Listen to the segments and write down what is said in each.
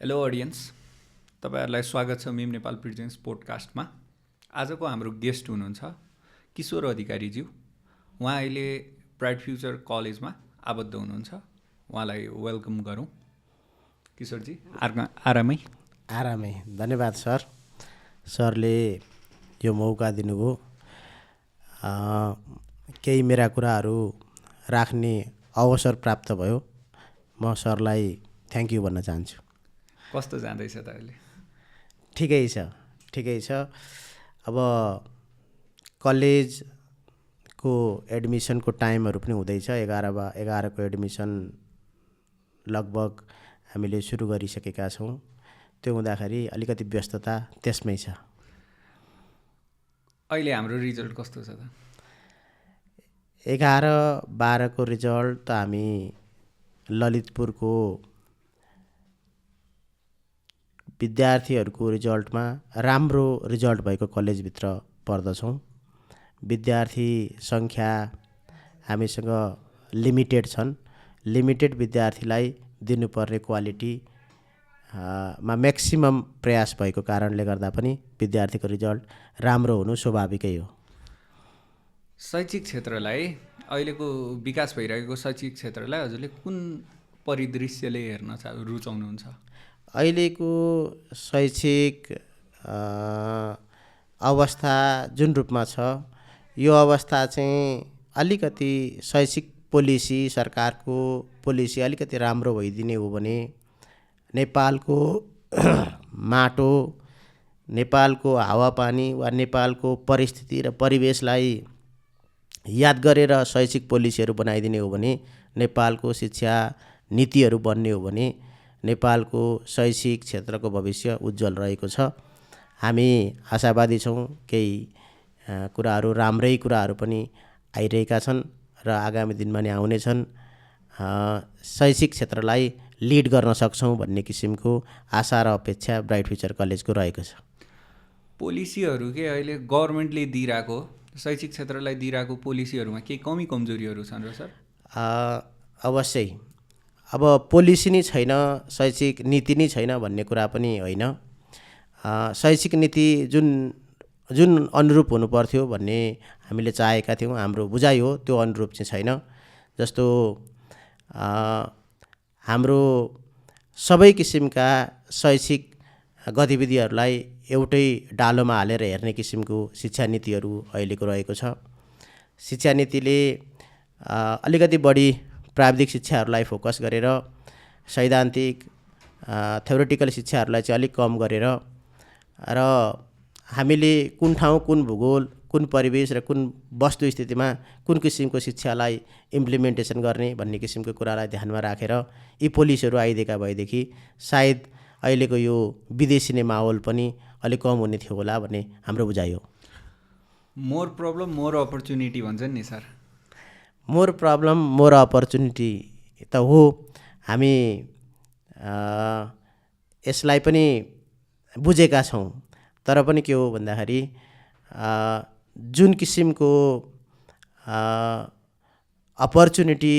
Hello audience, तपाईँहरूलाई स्वागत छ मिम नेपाल प्रेजेन्स पोडकास्टमा। आजको हाम्रो गेस्ट हुनुहुन्छ किशोर अधिकारीज्यू। उहाँ अहिले ब्राइट फ्युचर कलेजमा आबद्ध हुनुहुन्छ। उहाँलाई वेलकम गरौँ। किशोरजी आरामै? आरामै। धन्यवाद सर। सरले यो मौका दिनुभयो। केही मेरा कुराहरू राख्ने अवसर प्राप्त भयो। म सरलाई थ्याङ्क यू भन्न चाहन्छु। कस्तो जाँदैछ त अहिले? ठिकै छ। अब कलेजको एडमिसनको टाइमहरू पनि हुँदैछ। 11को एडमिसन लगभग हामीले सुरु गरिसकेका छौँ। त्यो हुँदाखेरि अलिकति व्यस्तता त्यसमै छ। अहिले हाम्रो रिजल्ट कस्तो छ त? 11-12को रिजल्ट त हामी ललितपुरको विद्यार्थीहरूको रिजल्टमा राम्रो रिजल्ट भएको कलेजभित्र पर्दछौँ। विद्यार्थी सङ्ख्या हामीसँग लिमिटेड छन्। लिमिटेड विद्यार्थीलाई दिनुपर्ने क्वालिटी मा म्याक्सिमम प्रयास भएको कारणले गर्दा पनि विद्यार्थीको रिजल्ट राम्रो हुनु स्वाभाविकै हो। शैक्षिक क्षेत्रलाई, अहिलेको विकास भइरहेको शैक्षिक क्षेत्रलाई हजुरले कुन परिदृश्यले हेर्न रुचाउनुहुन्छ? अहिलेको शैक्षिक अवस्था जुन रूपमा छ, यो अवस्था चाहिँ अलिकति शैक्षिक पोलिसी, सरकारको पोलिसी अलिकति राम्रो भइदिने हो भने नेपालको माटो, नेपालको हावापानी वा नेपालको परिस्थिति र परिवेशलाई याद गरेर शैक्षिक पोलिसीहरू बनाइदिने हो भने, नेपालको शिक्षा नीतिहरू बन्ने हो भने नेपालको शैक्षिक क्षेत्रको भविष्य उज्जवल रहेको छ। हामी आशावादी छौँ। केही कुराहरू, राम्रै कुराहरू पनि आइरहेका छन् र आगामी दिनमा नि आउनेछन्। शैक्षिक क्षेत्रलाई लिड गर्न सक्छौँ भन्ने किसिमको आशा र अपेक्षा ब्राइट फ्युचर कलेजको रहेको छ। पोलिसीहरू के अहिले गभर्मेन्टले दिइरहेको, शैक्षिक क्षेत्रलाई दिइरहेको पोलिसीहरूमा केही कमी कमजोरीहरू छन् र सर? अवश्यै। अब पोलिसी नै छैन, शैक्षिक नीति नै छैन भन्ने कुरा पनि होइन। शैक्षिक नीति जुन अनुरूप हुनुपर्थ्यो भन्ने हामीले चाहेका थियौँ, हाम्रो बुझाइ हो, त्यो अनुरूप चाहिँ छैन। जस्तो हाम्रो सबै किसिमका शैक्षिक गतिविधिहरूलाई एउटै डालोमा हालेर हेर्ने किसिमको शिक्षा नीतिहरू अहिलेको रहेको छ। शिक्षा नीतिले अलिकति बढी प्राविधिक शिक्षाहरूलाई फोकस गरेर, सैद्धान्तिक थ्योरिटिकल शिक्षाहरूलाई चाहिँ अलिक कम गरेर र हामीले कुन ठाउँ, कुन भूगोल, कुन परिवेश र कुन वस्तुस्थितिमा कुन किसिमको शिक्षालाई इम्प्लिमेन्टेसन गर्ने भन्ने किसिमको कुरालाई ध्यानमा राखेर यी पोलिसीहरू आइदिएका भएदेखि सायद अहिलेको यो विदेशिने माहौल पनि अलिक कम हुने थियो होला भन्ने हाम्रो बुझाइ हो। मोर प्रब्लम मोर अपर्च्युनिटी भन्छन् नि sir. More problem more opportunity त हो। हामी यसलाई पनि बुझेका छौँ। तर पनि के हो भन्दाखेरि जुन किसिमको अपर्च्युनिटी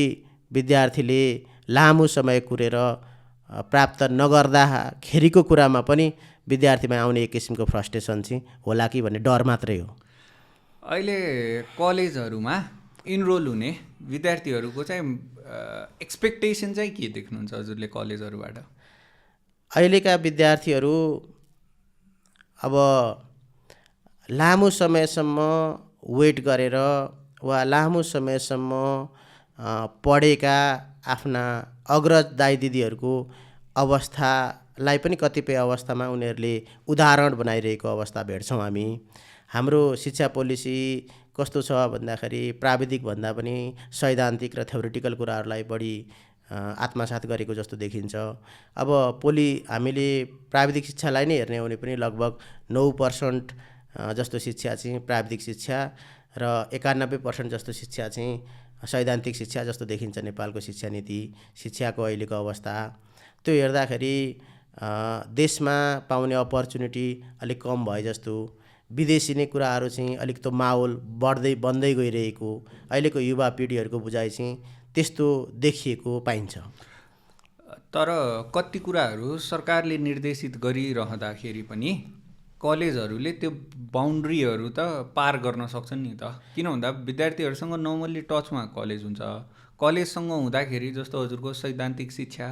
विद्यार्थीले लामो समय कुरेर प्राप्त नगर्दाखेरिको कुरामा पनि विद्यार्थीमा आउने एक किसिमको फ्रस्ट्रेसन चाहिँ होला कि भन्ने डर मात्रै हो। अहिले कलेजहरूमा इनरोल हुने विद्यार्थीहरूको चाहिँ एक्सपेक्टेसन चाहिँ के देख्नुहुन्छ हजुरले कलेजहरूबाट? अहिलेका विद्यार्थीहरू अब लामो समयसम्म वेट गरेर वा लामो समयसम्म पढेका आफ्ना अग्रज दाइ दिदीहरूको अवस्थालाई पनि कतिपय अवस्थामा उनीहरूले उदाहरण बनाइरहेको अवस्था भेट्छौँ हामी। हाम्रो शिक्षा पोलिसी कस्तो छ भन्दाखेरि प्राविधिक भन्दा पनि सैद्धान्तिक र थ्योरिटिकल कुराहरूलाई बढी आत्मसात गरेको जस्तो देखिन्छ। अब हामीले प्राविधिक शिक्षालाई नै हेर्ने हो भने पनि लगभग 9% जस्तो शिक्षा चाहिँ प्राविधिक शिक्षा र 91% जस्तो शिक्षा चाहिँ सैद्धान्तिक शिक्षा जस्तो देखिन्छ नेपालको शिक्षा नीति, शिक्षाको अहिलेको अवस्था। त्यो हेर्दाखेरि देशमा पाउने अपर्च्युनिटी अलिक कम भए जस्तो, विदेशी नै कुराहरू चाहिँ अलिक त माहौल बन्दै गइरहेको अहिलेको युवा पिँढीहरूको बुझाइ चाहिँ त्यस्तो देखिएको पाइन्छ। तर कति कुराहरू सरकारले निर्देशित गरिरहँदाखेरि पनि कलेजहरूले त्यो बााउन्ड्रीहरू त पार गर्न सक्छन् नि त। किन भन्दा विद्यार्थीहरूसँग नर्मल्ली टचमा कलेज हुन्छ। कलेजसँग हुँदाखेरि जस्तो हजुरको सैद्धान्तिक शिक्षा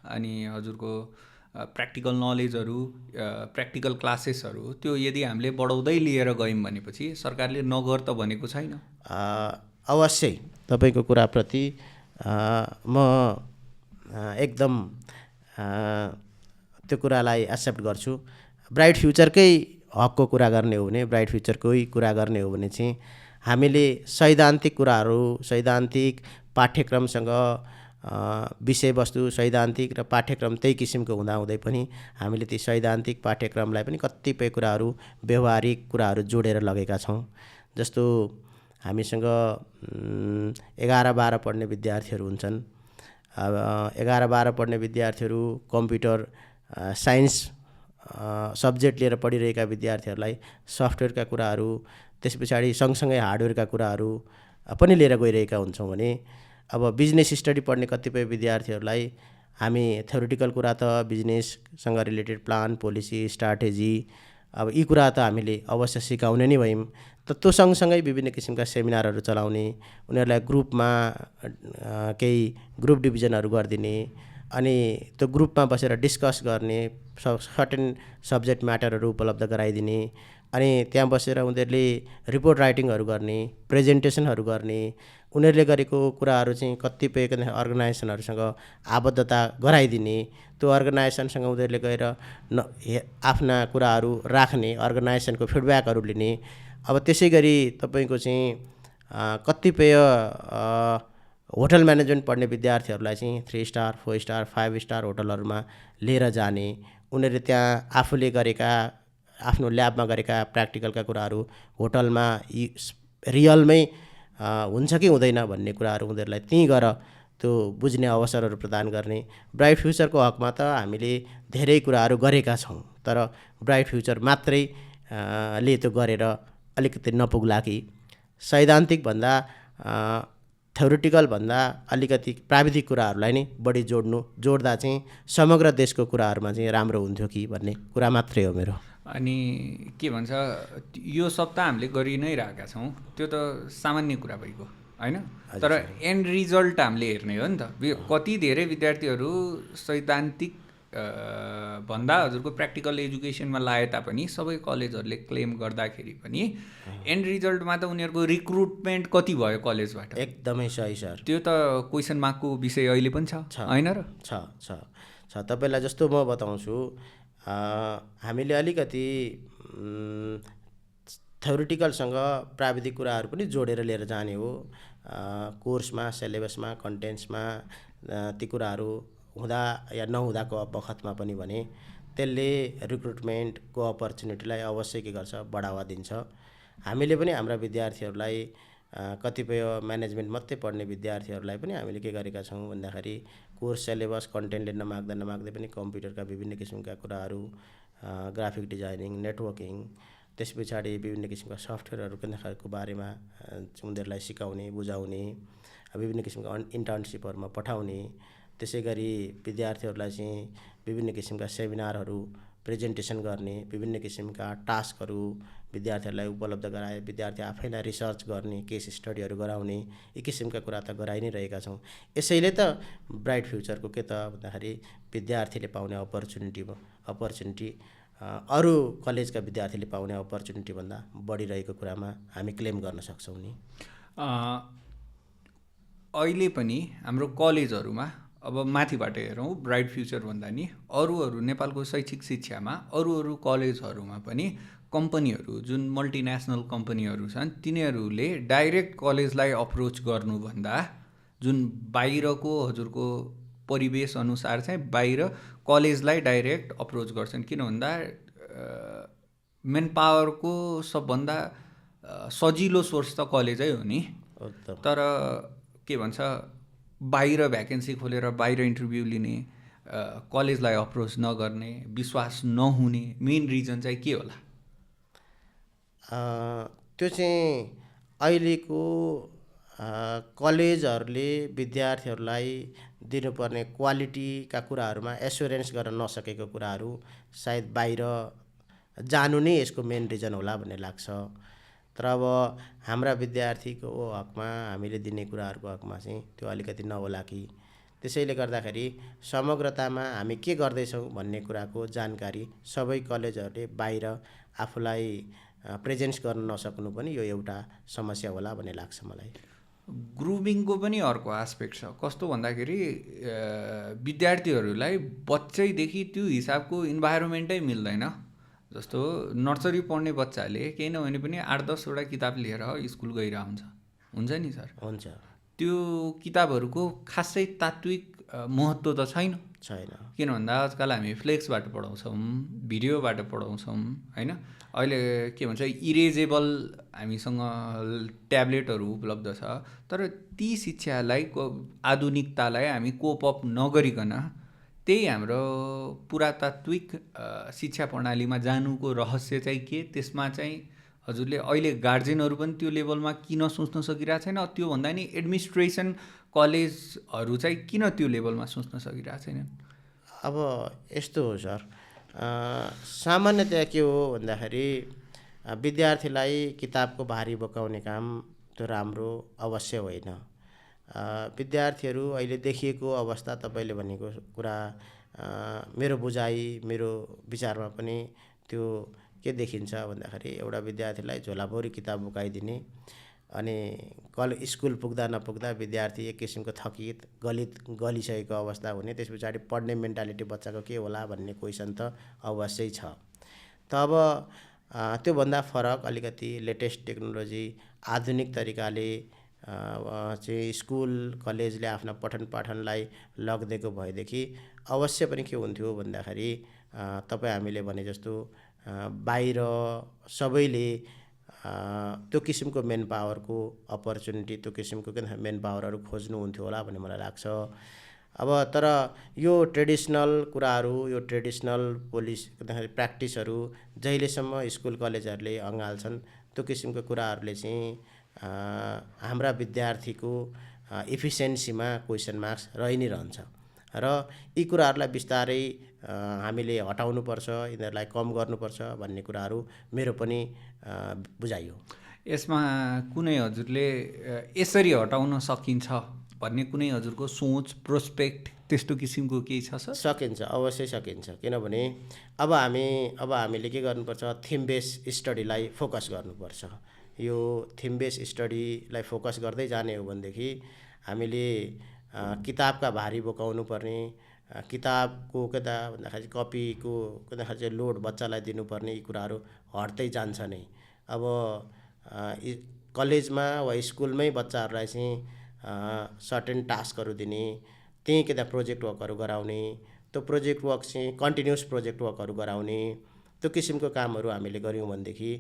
अनि हजुरको प्र्याक्टिकल नलेजहरू, प्र्याक्टिकल क्लासेसहरू त्यो यदि हामीले बढाउँदै लिएर गयौँ भनेपछि सरकारले नगर त भनेको छैन। अवश्य तपाईँको कुराप्रति म एकदम त्यो कुरालाई एक्सेप्ट गर्छु। ब्राइट फ्युचरकै हकको कुरा गर्ने हो भने, ब्राइट फ्युचरकै कुरा गर्ने हो भने चाहिँ हामीले सैद्धान्तिक कुराहरू, सैद्धान्तिक पाठ्यक्रमसँग विषयवस्तु सैद्धान्तिक र पाठ्यक्रम त्यही किसिमको हुँदाहुँदै पनि हामीले ती सैद्धान्तिक पाठ्यक्रमलाई पनि कतिपय कुराहरू, व्यवहारिक कुराहरू जोडेर लगेका छौँ। जस्तो हामीसँग 11-12 पढ्ने विद्यार्थीहरू हुन्छन्। 11-12 पढ्ने विद्यार्थीहरू कम्प्युटर साइन्स सब्जेक्ट लिएर पढिरहेका विद्यार्थीहरूलाई सफ्टवेयरका कुराहरू, त्यस पछाडि सँगसँगै हार्डवेयरका कुराहरू पनि लिएर गइरहेका हुन्छौँ भने अब बिजनेस स्टडी पढ्ने कतिपय विद्यार्थीहरूलाई हामी थ्योरिटिकल कुरा त बिजनेससँग रिलेटेड प्लान, पोलिसी, स्ट्राटेजी अब यी कुरा त हामीले अवश्य सिकाउने नै भयौँ। त त्यो सँगसँगै विभिन्न किसिमका सेमिनारहरू चलाउने, उनीहरूलाई ग्रुपमा केही ग्रुप डिभिजनहरू गरिदिने अनि त्यो ग्रुपमा बसेर डिस्कस गर्ने, सर्टेन सब्जेक्ट म्याटरहरू उपलब्ध गराइदिने अनि त्यहाँ बसेर उनीहरूले रिपोर्ट राइटिङहरू गर्ने, प्रेजेन्टेसनहरू गर्ने, उनीहरूले गरेको कुराहरू चाहिँ कतिपय अर्गनाइजेसनहरूसँग आबद्धता गराइदिने, त्यो अर्गनाइजेसनसँग उनीहरूले गएर आफ्ना कुराहरू राख्ने, अर्गनाइजेसनको फिडब्याकहरू लिने। अब त्यसै गरी तपाईँको चाहिँ कतिपय होटल म्यानेजमेन्ट पढ्ने विद्यार्थीहरूलाई चाहिँ 3 स्टार, 4 स्टार, 5 स्टार होटलहरूमा लिएर जाने, उनीहरूले त्यहाँ आफूले गरेका आफ्नो ल्याबमा गरेका प्र्याक्टिकलका कुराहरू होटलमा रियलमै हुन्छ कि हुँदैन भन्ने कुराहरू उनीहरूलाई त्यहीँ गएर त्यो बुझ्ने अवसरहरू प्रदान गर्ने। ब्राइट फ्युचरको हकमा त हामीले धेरै कुराहरू गरेका छौँ, तर ब्राइट फ्युचर मात्रै ले त्यो गरेर अलिकति नपुग्ला कि सैद्धान्तिकभन्दा थ्योरिटिकलभन्दा अलिकति प्राविधिक कुराहरूलाई नै बढी जोड्दा चाहिँ समग्र देशको कुराहरूमा चाहिँ राम्रो हुन्थ्यो कि भन्ने कुरा मात्रै हो मेरो। अनि के भन्छ, यो सब त हामीले गरि नै रहेका छौँ, त्यो त सामान्य कुरा भइगयो होइन। तर एन्ड रिजल्ट हामीले हेर्ने हो नि त। कति धेरै विद्यार्थीहरू सैद्धान्तिक भन्दा हजुरको प्र्याक्टिकल एजुकेसनमा लाए तापनि सबै कलेजहरूले क्लेम गर्दाखेरि पनि एन्ड रिजल्टमा त उनीहरूको रिक्रुटमेन्ट कति भयो कलेजबाट? एकदमै सही सर, त्यो त क्वेसन मार्कको विषय अहिले पनि छ होइन र? छ। तपाईँलाई जस्तो म बताउँछु, हामीले अलिकति थ्योरिटिकलसँग प्राविधिक कुराहरू पनि जोडेर लिएर जाने हो। कोर्समा, सिलेबसमा, कन्टेन्ट्समा ती कुराहरू हुँदा या नहुँदाको बखतमा पनि भने त्यसले रिक्रुटमेन्टको अपर्च्युनिटीलाई अवश्य के गर्छ, बढावा दिन्छ। हामीले पनि हाम्रा विद्यार्थीहरूलाई कतिपय म्यानेजमेन्ट मात्रै पढ्ने विद्यार्थीहरूलाई पनि हामीले के गरेका छौँ भन्दाखेरि कोर्स सिलेबस कन्टेन्टले नमाग्दै पनि कम्प्युटरका विभिन्न किसिमका कुराहरू, ग्राफिक डिजाइनिङ, नेटवर्किङ, त्यस पछाडि विभिन्न किसिमका सफ्टवेयरहरूको बारेमा उनीहरूलाई सिकाउने, बुझाउने, विभिन्न किसिमका इन्टर्नसिपहरूमा पठाउने। त्यसै गरी विद्यार्थीहरूलाई चाहिँ विभिन्न किसिमका सेमिनारहरू, प्रेजेन्टेसन गर्ने, विभिन्न किसिमका टास्कहरू विद्यार्थीहरूलाई उपलब्ध गराए, विद्यार्थी आफैलाई रिसर्च गर्ने, केस स्टडीहरू गराउने, यी किसिमका कुरा त गराइ नै रहेका छौँ। यसैले त ब्राइट फ्युचरको के त भन्दाखेरि विद्यार्थीले पाउने अपर्च्युनिटी अरू कलेजका विद्यार्थीले पाउने अपर्च्युनिटीभन्दा बढिरहेको कुरामा हामी क्लेम गर्न सक्छौँ नि। अहिले पनि हाम्रो कलेजहरूमा अब माथिबाट हेरौँ ब्राइट फ्युचर भन्दा नि अरू नेपालको शैक्षिक शिक्षामा अरू कलेजहरूमा पनि कम्पनीहरू, जुन मल्टिनेसनल कम्पनीहरू छन्, तिनीहरूले डाइरेक्ट कलेजलाई अप्रोच गर्नुभन्दा जुन बाहिरको हजुरको परिवेश अनुसार चाहिँ बाहिर कलेजलाई डाइरेक्ट अप्रोच गर्छन्। किन भन्दा मेन पावरको सबभन्दा सजिलो सोर्स त कलेजै हो नि। तर के भन्छ, बाहिर भ्याकेन्सी खोलेर बाहिर इन्टरभ्यू लिने, कलेजलाई अप्रोच नगर्ने, विश्वास नहुने मेन रिजन चाहिँ के होला? त्यो चाहिँ अहिलेको कलेजहरूले विद्यार्थीहरूलाई दिनुपर्ने क्वालिटीका कुराहरूमा एस्योरेन्स गर्न नसकेको कुराहरू सायद बाहिर जानु नै यसको मेन रिजन होला भन्ने लाग्छ। तर अब हाम्रा विद्यार्थीको हकमा हामीले दिने कुराहरूको हकमा चाहिँ त्यो अलिकति नहोला कि। त्यसैले गर्दाखेरि समग्रतामा हामी के गर्दैछौँ भन्ने कुराको जानकारी सबै कलेजहरूले बाहिर आफूलाई प्रेजेन्स गर्न नसक्नु पनि यो एउटा समस्या होला भन्ने लाग्छ मलाई। ग्रुमिङको पनि अर्को आस्पेक्ट छ। कस्तो भन्दाखेरि विद्यार्थीहरूलाई बच्चैदेखि त्यो हिसाबको इन्भाइरोमेन्टै मिल्दैन। जस्तो नर्सरी पढ्ने बच्चाले केही नभने पनि 8-10वटा किताब लिएर स्कुल गइरहेको हुन्छ नि सर। हुन्छ। त्यो किताबहरूको खासै तात्विक महत्त्व त छैन। किन भन्दा आजकल हामी फ्लेक्सबाट पढाउँछौँ, भिडियोबाट पढाउँछौँ होइन। अहिले के भन्छ इरेजेबल हामीसँग ट्याब्लेटहरू उपलब्ध छ। तर ती शिक्षालाई आधुनिकतालाई हामी कोप अप नगरिकन त्यही हाम्रो पुरातात्विक शिक्षा प्रणालीमा जानुको रहस्य चाहिँ के, त्यसमा चाहिँ हजुरले अहिले गार्जेनहरू पनि त्यो लेभलमा किन सोच्न सकिरहेको छैन? त्योभन्दा नि एडमिनिस्ट्रेसन कलेजहरू चाहिँ किन त्यो लेभलमा सोच्न सकिरहेको छैनन्? अब यस्तो हो सर, सामान्यतया के हो भन्दाखेरि विद्यार्थीलाई किताबको भारी बोकाउने काम त्यो राम्रो अवश्य होइन। विद्यार्थीहरू अहिले देखिएको अवस्था तपाईँले भनेको कुरा मेरो बुझाइ मेरो विचारमा पनि त्यो के देखिन्छ भन्दाखेरि एउटा विद्यार्थीलाई झोलाभरि किताब बोकाइदिने अनि स्कुल पुग्दा नपुग्दा विद्यार्थी एक किसिमको थकित गलिसकेको अवस्था हुने, त्यस पछाडि पढ्ने मेन्टालिटी बच्चाको के होला भन्ने क्वेसन त अवश्यै छ। त अब त्योभन्दा फरक अलिकति लेटेस्ट टेक्नोलोजी आधुनिक तरिकाले चाहिँ स्कुल कलेजले आफ्ना पठन पाठनलाई लगिदिएको भएदेखि अवश्य पनि के हुन्थ्यो भन्दाखेरि तपाईँ हामीले भने जस्तो बाहिर सबैले त्यो किसिमको मेन पावरको अपर्च्युनिटी, त्यो किसिमको मेन पावरहरू खोज्नुहुन्थ्यो होला भन्ने मलाई लाग्छ। अब तर यो ट्रेडिसनल कुराहरू, यो ट्रेडिसनल प्र्याक्टिसहरू जहिलेसम्म स्कुल कलेजहरूले अँगाल्छन् त्यो किसिमको कुराहरूले चाहिँ हाम्रा विद्यार्थीको इफिसियन्सीमा क्वेसन मार्क्स रहि नै रहन्छ र यी कुराहरूलाई बिस्तारै हामीले हटाउनुपर्छ, यिनीहरूलाई कम गर्नुपर्छ भन्ने कुराहरू मेरो पनि बुझाइ हो। यसमा कुनै हजुरले यसरी हटाउन सकिन्छ भन्ने कुनै हजुरको सोच, प्रोस्पेक्ट त्यस्तो किसिमको केही छ सर? सकिन्छ, अवश्य सकिन्छ। किनभने अब हामीले के गर्नुपर्छ, थिम बेस स्टडीलाई फोकस गर्नुपर्छ। यो थिम बेस स्टडीलाई फोकस गर्दै जाने हो भनेदेखि हामीले किताबका भारी बोकाउनु पर्ने, किताबको कता भन्दाखेरि कपीको कताखेरि चाहिँ लोड बच्चालाई दिनुपर्ने, यी कुराहरू हट्दै जान्छ नै। अब कलेजमा वा स्कुलमै बच्चाहरूलाई चाहिँ सर्टेन टास्कहरू दिने, त्यहीँ के त प्रोजेक्ट वर्कहरू गराउने, त्यो प्रोजेक्ट वर्क चाहिँ कन्टिन्युस प्रोजेक्ट वर्कहरू गराउने, त्यो किसिमको कामहरू हामीले गऱ्यौँ भनेदेखि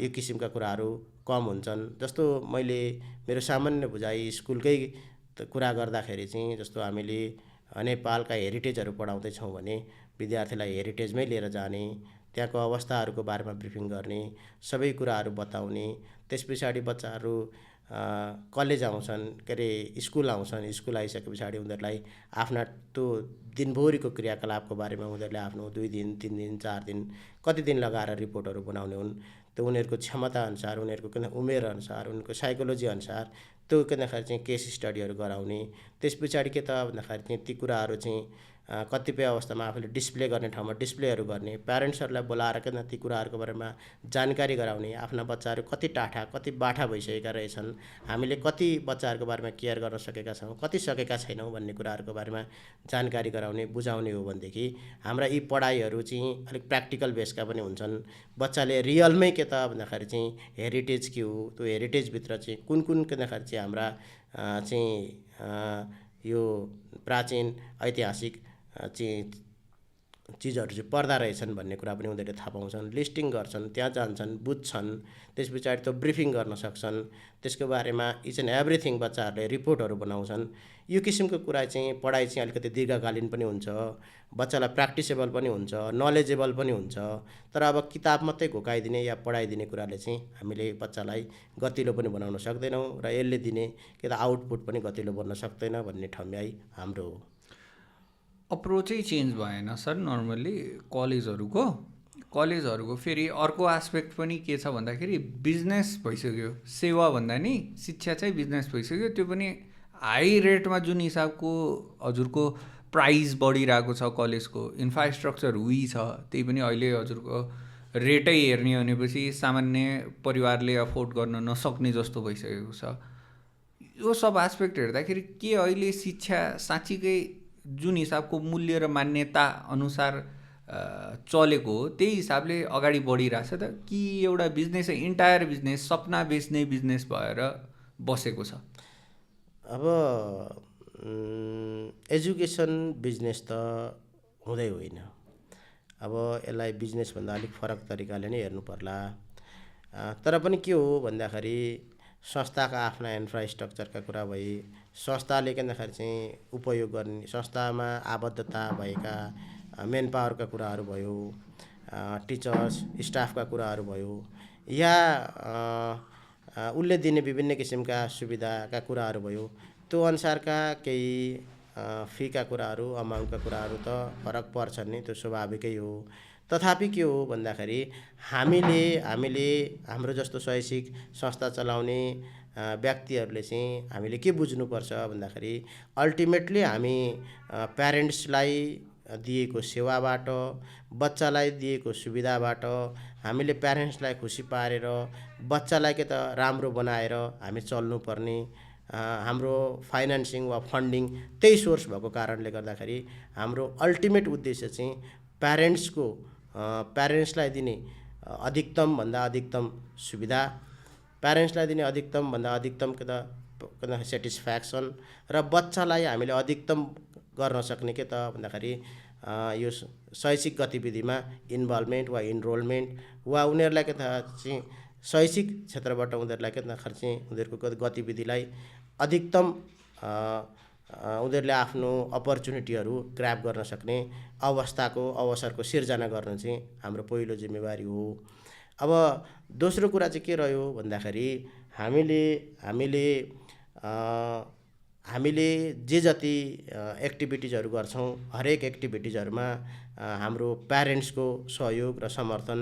यो किसिमका कुराहरू कम हुन्छन्। जस्तो मैले मेरो सामान्य बुझाइ स्कुलकै कुरा गर्दाखेरि चाहिँ जस्तो हामीले नेपालका हेरिटेजहरू पढाउँदैछौँ भने विद्यार्थीलाई हेरिटेजमै लिएर जाने, त्यहाँको अवस्थाहरूको बारेमा ब्रिफिङ गर्ने, सबै कुराहरू बताउने, त्यस पछाडि बच्चाहरू कलेज आउँछन्, के अरे स्कुल आउँछन्, स्कुल आइसके पछाडि उनीहरूलाई आफ्ना त्यो दिनभरिको क्रियाकलापको बारेमा उनीहरूले आफ्नो 2 दिन 3 दिन 4 दिन कति दिन लगाएर रिपोर्टहरू बनाउने हुन्। त्यो उनीहरूको क्षमता अनुसार, उनीहरूको उमेर अनुसार, उनीहरूको साइकोलोजी अनुसार त्यो भन्दाखेरि चाहिँ केस स्टडीहरू गराउने, त्यस पछाडि के त भन्दाखेरि चाहिँ ती कुराहरू चाहिँ कतिपय अवस्थामा आफूले डिस्प्ले गर्ने ठाउँमा डिस्प्लेहरू गर्ने, प्यारेन्ट्सहरूलाई बोलाएर किन ती कुराहरूको बारेमा जानकारी गराउने, आफ्ना बच्चाहरू कति टाठा कति बाठा भइसकेका रहेछन्, हामीले कति बच्चाहरूको बारेमा केयर गर्न सकेका छौँ, कति सकेका छैनौँ भन्ने कुराहरूको बारेमा जानकारी गराउने, बुझाउने हो भनेदेखि हाम्रा यी पढाइहरू चाहिँ अलिक प्र्याक्टिकल बेसका पनि हुन्छन्। बच्चाले रियलमै के त भन्दाखेरि चाहिँ हेरिटेज के हो, त्यो हेरिटेजभित्र चाहिँ कुन के भन्दाखेरि चाहिँ हाम्रा चाहिँ यो प्राचीन ऐतिहासिक चाहिँ चिजहरू चाहिँ पर्दा रहेछन् भन्ने कुरा पनि उनीहरूले थाहा पाउँछन्, लिस्टिङ गर्छन्, त्यहाँ जान्छन्, बुझ्छन्, त्यस पछाडि त्यो ब्रिफिङ गर्न सक्छन्, त्यसको बारेमा इच एन्ड एभ्रिथिङ बच्चाहरूले रिपोर्टहरू बनाउँछन्। यो किसिमको कुरा चाहिँ पढाइ चाहिँ अलिकति दीर्घकालीन पनि हुन्छ, बच्चालाई प्र्याक्टिसेबल पनि हुन्छ, नलेजेबल पनि हुन्छ। तर अब किताब मात्रै घोकाइदिने या पढाइदिने कुराले चाहिँ हामीले बच्चालाई गतिलो पनि बनाउन सक्दैनौँ र यसले दिने कि त आउटपुट पनि गतिलो बन्न सक्दैन भन्ने ठम्याइ हाम्रो हो। अप्रोचै चेन्ज भएन सर नर्मल्ली कलेजहरूको फेरि अर्को एस्पेक्ट पनि के छ भन्दाखेरि बिजनेस भइसक्यो। सेवा भन्दा नि शिक्षा चाहिँ बिजनेस भइसक्यो। त्यो पनि हाई रेटमा जुन हिसाबको हजुरको प्राइस बढिरहेको छ, कलेजको इन्फ्रास्ट्रक्चर उही छ, त्यही पनि अहिले हजुरको रेटै हेर्ने भनेपछि सामान्य परिवारले अफोर्ड गर्न नसक्ने जस्तो भइसकेको छ। यो सब एस्पेक्ट हेर्दाखेरि के अहिले शिक्षा साँच्चीकै जुन हिसाबको मूल्य र मान्यता अनुसार चलेको हो त्यही हिसाबले अगाडि बढिरहेछ त, कि एउटा बिजनेस इन्टायर बिजनेस सपना बेच्ने बिजनेस भएर बसेको छ? अब एजुकेसन बिजनेस त हुँदै होइन। अब यसलाई बिजनेसभन्दा अलिक फरक तरिकाले नै हेर्नु पर्ला। तर पनि के हो भन्दाखेरि संस्थाका आफ्ना इन्फ्रास्ट्रक्चरका कुरा भई, संस्थाले के भन्दाखेरि चाहिँ उपयोग गर्ने, संस्थामा आबद्धता भएका मेन पावरका कुराहरू भयो, टिचर्स स्टाफका कुराहरू भयो, या उसले दिने विभिन्न किसिमका सुविधाका कुराहरू भयो, त्यो अनुसारका केही फीका कुराहरू, अमाउन्टका कुराहरू त फरक पर्छन् नि, त्यो स्वाभाविकै हो। तथापि के हो भन्दाखेरि हामीले हाम्रो जस्तो शैक्षिक संस्था चलाउने व्यक्तिहरूले चाहिँ हामीले के बुझ्नुपर्छ भन्दाखेरि अल्टिमेटली हामी प्यारेन्ट्सलाई दिएको सेवाबाट, बच्चालाई दिएको सुविधाबाट हामीले प्यारेन्ट्सलाई खुसी पारेर बच्चालाई के त राम्रो बनाएर हामी चल्नुपर्ने। हाम्रो फाइनेन्सिङ वा फन्डिङ त्यही सोर्स भएको कारणले गर्दाखेरि हाम्रो अल्टिमेट उद्देश्य चाहिँ प्यारेन्ट्सलाई दिने अधिकतमभन्दा अधिकतम सुविधा, प्यारेन्ट्सलाई दिने अधिकतमभन्दा अधिकतम के त सेटिस्फ्याक्सन, र बच्चालाई हामीले अधिकतम गर्न सक्ने के त भन्दाखेरि यो शैक्षिक गतिविधिमा इन्भल्भमेन्ट वा इनरोलमेन्ट, वा उनीहरूलाई के त चाहिँ शैक्षिक क्षेत्रबाट उनीहरूलाई के त चाहिँ उनीहरूको गतिविधिलाई अधिकतम उनीहरूले आफ्नो अपर्च्युनिटीहरू ग्राब गर्न सक्ने अवसरको सिर्जना गर्न चाहिँ हाम्रो पहिलो जिम्मेवारी हो। अब दोस्रो कुरा चाहिँ के रह्यो भन्दाखेरि हामीले जे जति एक्टिभिटिजहरू गर्छौँ हरेक एक्टिभिटिजहरूमा हाम्रो प्यारेन्ट्सको सहयोग र समर्थन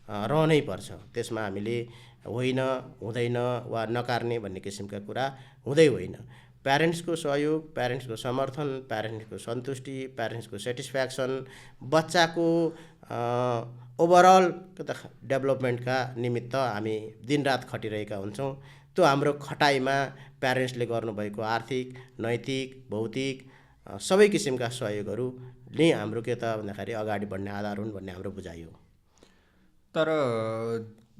रहनै पर्छ। त्यसमा हामीले होइन, हुँदैन वा नकार्ने भन्ने किसिमका कुरा हुँदै होइन। प्यारेन्ट्सको सहयोग, प्यारेन्ट्सको समर्थन, प्यारेन्ट्सको सन्तुष्टि, प्यारेन्ट्सको सेटिस्फ्याक्सन, बच्चाको ओभरअल डेभलपमेन्टका निमित्त हामी दिनरात खटिरहेका हुन्छौँ। त्यो हाम्रो खटाइमा प्यारेन्ट्सले गर्नुभएको आर्थिक, नैतिक, भौतिक सबै किसिमका सहयोगहरू नै हाम्रो के त भन्दाखेरि अगाडि बढ्ने आधार हुन् भन्ने हाम्रो बुझाइ हो। तर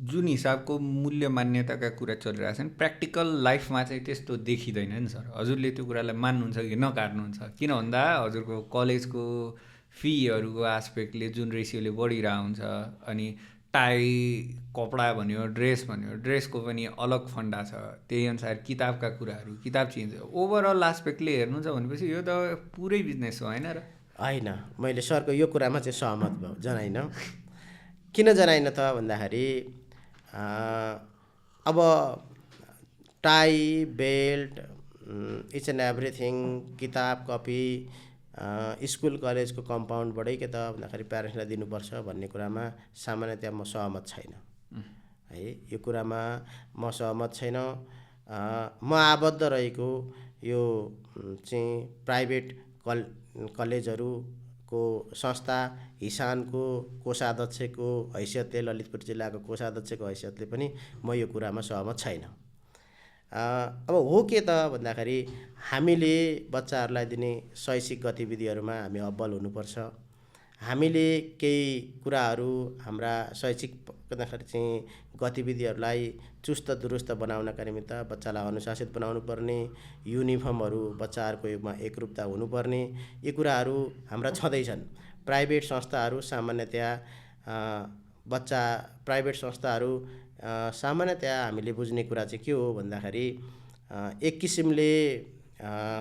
जुन हिसाबको मूल्य मान्यताका कुरा चलिरहेछन् प्र्याक्टिकल लाइफमा चाहिँ त्यस्तो देखिँदैन नि सर। हजुरले त्यो कुरालाई मान्नुहुन्छ कि नकार्नुहुन्छ? किन भन्दा हजुरको कलेजको फीहरूको एस्पेक्टले जुन रेसियोले बढिरहेको हुन्छ, अनि टाई, कपडा भन्यो, ड्रेस भन्यो, ड्रेसको पनि अलग फन्डा छ, त्यही अनुसार किताबका कुराहरू, किताब चेन्ज, ओभरअल एस्पेक्टले हेर्नुहुन्छ भनेपछि यो त पुरै बिजनेस हो होइन र? होइन, मैले सरको यो कुरामा चाहिँ सहमत जनाइन। किन जनाइन त भन्दाखेरि अब tie, belt, each and everything, किताब, कपी स्कुल कलेजको कम्पाउन्डबाटै के त भन्दाखेरि प्यारेन्ट्सलाई दिनुपर्छ भन्ने कुरामा सामान्यतया म सहमत छैन है। यो कुरामा म सहमत छैन। म आबद्ध रहेको यो चाहिँ प्राइभेट कलेजहरूको संस्था हिसानको कोषाध्यक्षको हैसियतले, ललितपुर जिल्लाको कोषाध्यक्षको हैसियतले पनि म यो कुरामा सहमत छैन। अब हो के त भन्दाखेरि हामीले बच्चाहरूलाई दिने शैक्षिक गतिविधिहरूमा हामी अब्बल हुनुपर्छ। हामीले केही कुराहरू हाम्रा शैक्षिक भन्दाखेरि चाहिँ गतिविधिहरूलाई चुस्त दुरुस्त बनाउनका निमित्त बच्चालाई अनुशासित बनाउनु पर्ने, युनिफर्महरू बच्चाहरूको एकरूपता हुनुपर्ने, यी कुराहरू हाम्रा छँदैछन्। प्राइभेट संस्थाहरू सामान्यतया प्राइभेट संस्थाहरू सामान्यतया हामीले बुझ्ने कुरा चाहिँ के हो भन्दाखेरि एक किसिमले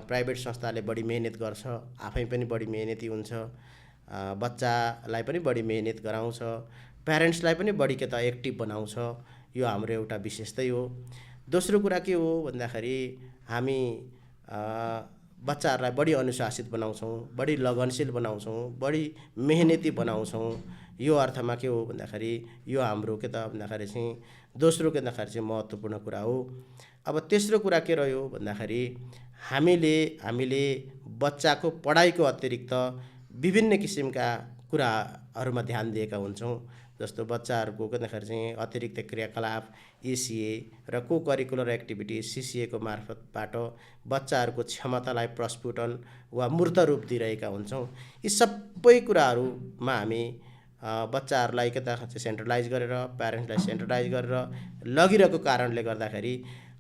प्राइभेट संस्थाले बढी मेहनत गर्छ, आफै पनि बढी मेहनती हुन्छ, बच्चालाई पनि बढी मेहनत गराउँछ, प्यारेन्ट्सलाई पनि बढी के त एक्टिभ बनाउँछ। यो हाम्रो एउटा विशेषतै हो। दोस्रो कुरा के हो भन्दाखेरि हामी बच्चाहरूलाई बढी अनुशासित बनाउँछौँ, बढी लगनशील बनाउँछौँ, बढी मेहनती बनाउँछौँ। यो अर्थमा के हो भन्दाखेरि यो हाम्रो के त भन्दाखेरि चाहिँ दोस्रो के भन्दाखेरि चाहिँ महत्त्वपूर्ण कुरा हो। अब तेस्रो कुरा के रह्यो भन्दाखेरि हामीले बच्चाको पढाइको अतिरिक्त विभिन्न किसिमका कुराहरूमा ध्यान दिएका हुन्छौँ। जस्तो बच्चाहरूको के भन्दाखेरि चाहिँ अतिरिक्त क्रियाकलाप ECA र को करिकुलर एक्टिभिटी CCA को मार्फतबाट बच्चाहरूको क्षमतालाई प्रस्फुटन वा मूर्त रूप दिइरहेका हुन्छौँ। यी सबै कुराहरूमा हामी बच्चाहरूलाई के त सेन्ट्रलाइज गरेर, प्यारेन्ट्सलाई सेन्ट्रलाइज गरेर लगिरहेको कारणले गर्दाखेरि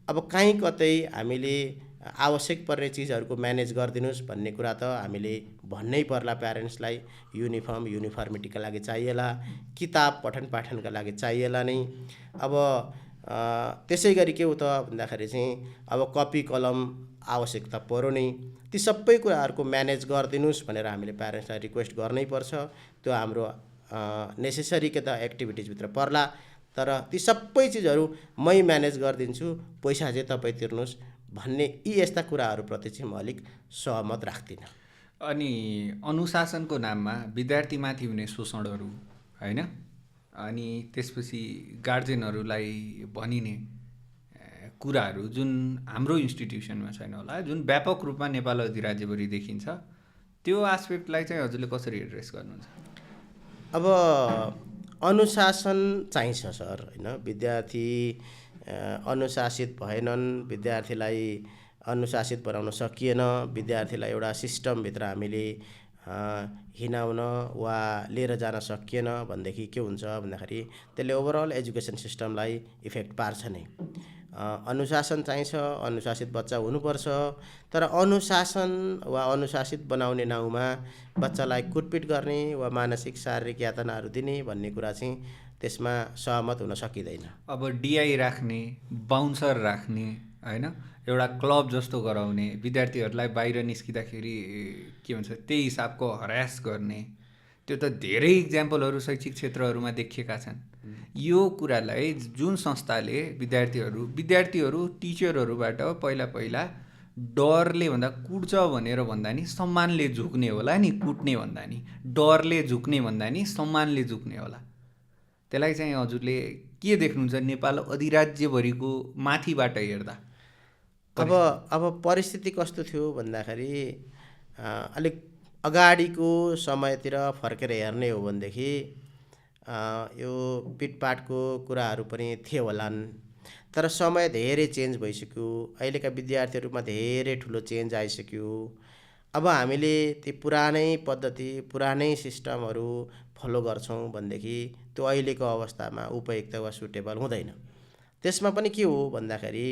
अब काहीँ कतै हामीले आवश्यक पर्ने चिजहरूको म्यानेज गरिदिनुहोस् भन्ने कुरा त हामीले भन्नै पर्ला। प्यारेन्ट्सलाई युनिफर्मिटीका लागि चाहिएला, किताब पठन पाठनका लागि चाहिएला नै। अब त्यसै गरी के हो त भन्दाखेरि चाहिँ अब कपी कलम आवश्यकता पर्यो नै। ती सबै कुराहरूको म्यानेज गरिदिनुहोस् भनेर हामीले प्यारेन्ट्सलाई रिक्वेस्ट गर्नै पर्छ। त्यो हाम्रो नेसेसरी के त एक्टिभिटिजभित्र पर्ला। तर ती सबै चिजहरू मै म्यानेज गरिदिन्छु, पैसा चाहिँ तपाईँ तिर्नुहोस् भन्ने यी यस्ता कुराहरूप्रति चाहिँ म अलिक सहमत राख्दिनँ। अनि अनुशासनको नाममा विद्यार्थीमाथि हुने शोषणहरू होइन, अनि त्यसपछि गार्जेनहरूलाई भनिने कुराहरू जुन हाम्रो इन्स्टिट्युसनमा छैन होला, जुन व्यापक रूपमा नेपाल अधिराज्यभरि देखिन्छ, त्यो एस्पेक्टलाई चाहिँ हजुरले कसरी एड्रेस गर्नुहुन्छ? अब अनुशासन चाहिन्छ सर, होइन। विद्यार्थी अनुशासित भएनन्, विद्यार्थीलाई अनुशासित बनाउन सकिएन, विद्यार्थीलाई एउटा सिस्टमभित्र हामीले हिँडाउन वा लिएर जान सकिएन भनेदेखि के हुन्छ भन्दाखेरि त्यसले ओभरअल एजुकेसन सिस्टमलाई इफेक्ट पार्छ नै। अनुशासन चाहिन्छ, अनुशासित बच्चा हुनुपर्छ। तर अनुशासन वा अनुशासित बनाउने नाउँमा बच्चालाई कुटपिट गर्ने वा मानसिक शारीरिक यातनाहरू दिने भन्ने कुरा चाहिँ त्यसमा सहमत हुन सकिँदैन। अब DI राख्ने, बाउन्सर राख्ने होइन, एउटा क्लब जस्तो गराउने, विद्यार्थीहरूलाई बाहिर निस्किँदाखेरि के भन्छ त्यही हिसाबको हरास गर्ने, त्यो त धेरै इक्जाम्पलहरू शैक्षिक क्षेत्रहरूमा देखिएका छन्। यो कुरालाई जुन संस्थाले विद्यार्थीहरू टिचरहरूबाट पहिला डरले भन्दा कुट्छ भनेर भन्दा नि सम्मानले झुक्ने होला नि, कुट्ने भन्दा नि डरले झुक्ने भन्दा नि सम्मानले झुक्ने होला। त्यसलाई चाहिँ हजुरले के देख्नुहुन्छ नेपाल अधिराज्यभरिको माथिबाट हेर्दा? अब परिस्थिति कस्तो थियो भन्दाखेरि अलिक अगाडिको समयतिर फर्केर हेर्ने हो भनेदेखि यो पिटपाटको कुराहरू पनि थिए होलान्। तर समय धेरै चेन्ज भइसक्यो, अहिलेका विद्यार्थीहरूमा धेरै ठुलो चेन्ज आइसक्यो। अब हामीले ती पुरानै पद्धति, पुरानै सिस्टमहरू फलो गर्छौँ भनेदेखि त्यो अहिलेको अवस्थामा उपयुक्त वा सुटेबल हुँदैन। त्यसमा पनि के हो भन्दाखेरि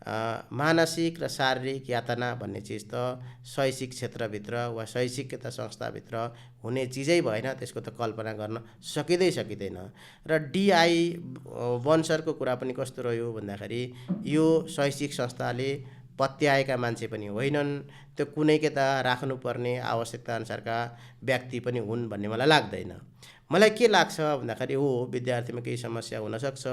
मानसिक र शारीरिक यातना भन्ने चिज त शैक्षिक क्षेत्रभित्र वा शैक्षिक संस्थाभित्र हुने चिजै भएन, त्यसको त कल्पना गर्न सकिँदैन। र DI वन्सरको कुरा पनि कस्तो रह्यो भन्दाखेरि यो शैक्षिक संस्थाले पत्याएका मान्छे पनि होइनन्, त्यो कुनै के त राख्नुपर्ने आवश्यकता अनुसारका व्यक्ति पनि हुन् भन्ने मलाई लाग्दैन। मलाई के लाग्छ भन्दाखेरि हो विद्यार्थीमा केही समस्या हुनसक्छ,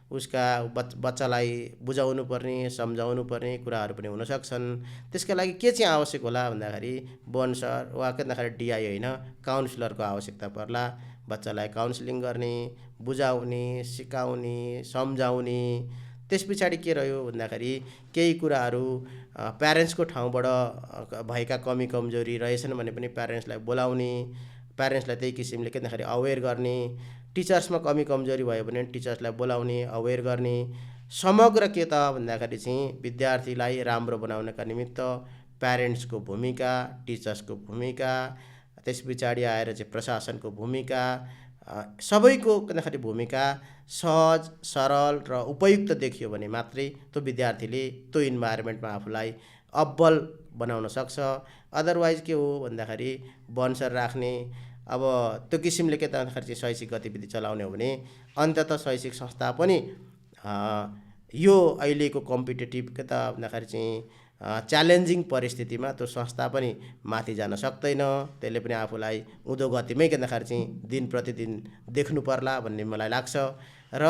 उसका बच्चालाई बुझाउनु पर्ने, सम्झाउनु पर्ने कुराहरू पनि हुन सक्छन्। त्यसका लागि के चाहिँ आवश्यक होला भन्दाखेरि वन्सर वा के भन्दाखेरि DI होइन, काउन्सिलरको आवश्यकता पर्ला। बच्चालाई काउन्सिलिङ गर्ने, बुझाउने, सिकाउने, सम्झाउने। त्यस पछाडि के रह्यो भन्दाखेरि केही कुराहरू प्यारेन्ट्सको ठाउँबाट भएका कमी कमजोरी रहेछन् भने पनि प्यारेन्ट्सलाई बोलाउने, प्यारेन्ट्सलाई त्यही किसिमले के भन्दाखेरि अवेर गर्ने, टिचर्समा कमी कमजोरी भयो भने टिचर्सलाई बोलाउने, अवेर गर्ने। समग्र के त भन्दाखेरि चाहिँ विद्यार्थीलाई राम्रो बनाउनका निमित्त प्यारेन्ट्सको भूमिका, टिचर्सको भूमिका, त्यस पछाडि आएर चाहिँ प्रशासनको भूमिका, सबैको के भन्दाखेरि भूमिका सहज, सरल र उपयुक्त देखियो भने मात्रै त्यो विद्यार्थीले त्यो इन्भाइरोमेन्टमा आफूलाई अब्बल बनाउन सक्छ। अदरवाइज के हो भन्दाखेरि वन्सर राख्ने, अब त्यो किसिमले के त भन्दाखेरि चाहिँ शैक्षिक गतिविधि चलाउने हो भने अन्ततः शैक्षिक संस्था पनि यो अहिलेको कम्पिटेटिभ के त भन्दाखेरि चाहिँ च्यालेन्जिङ परिस्थितिमा त्यो संस्था पनि माथि जान सक्दैन। त्यसले पनि आफूलाई उँधो गतिमै के भन्दाखेरि चाहिँ दिन प्रतिदिन देख्नु पर्ला भन्ने मलाई लाग्छ। र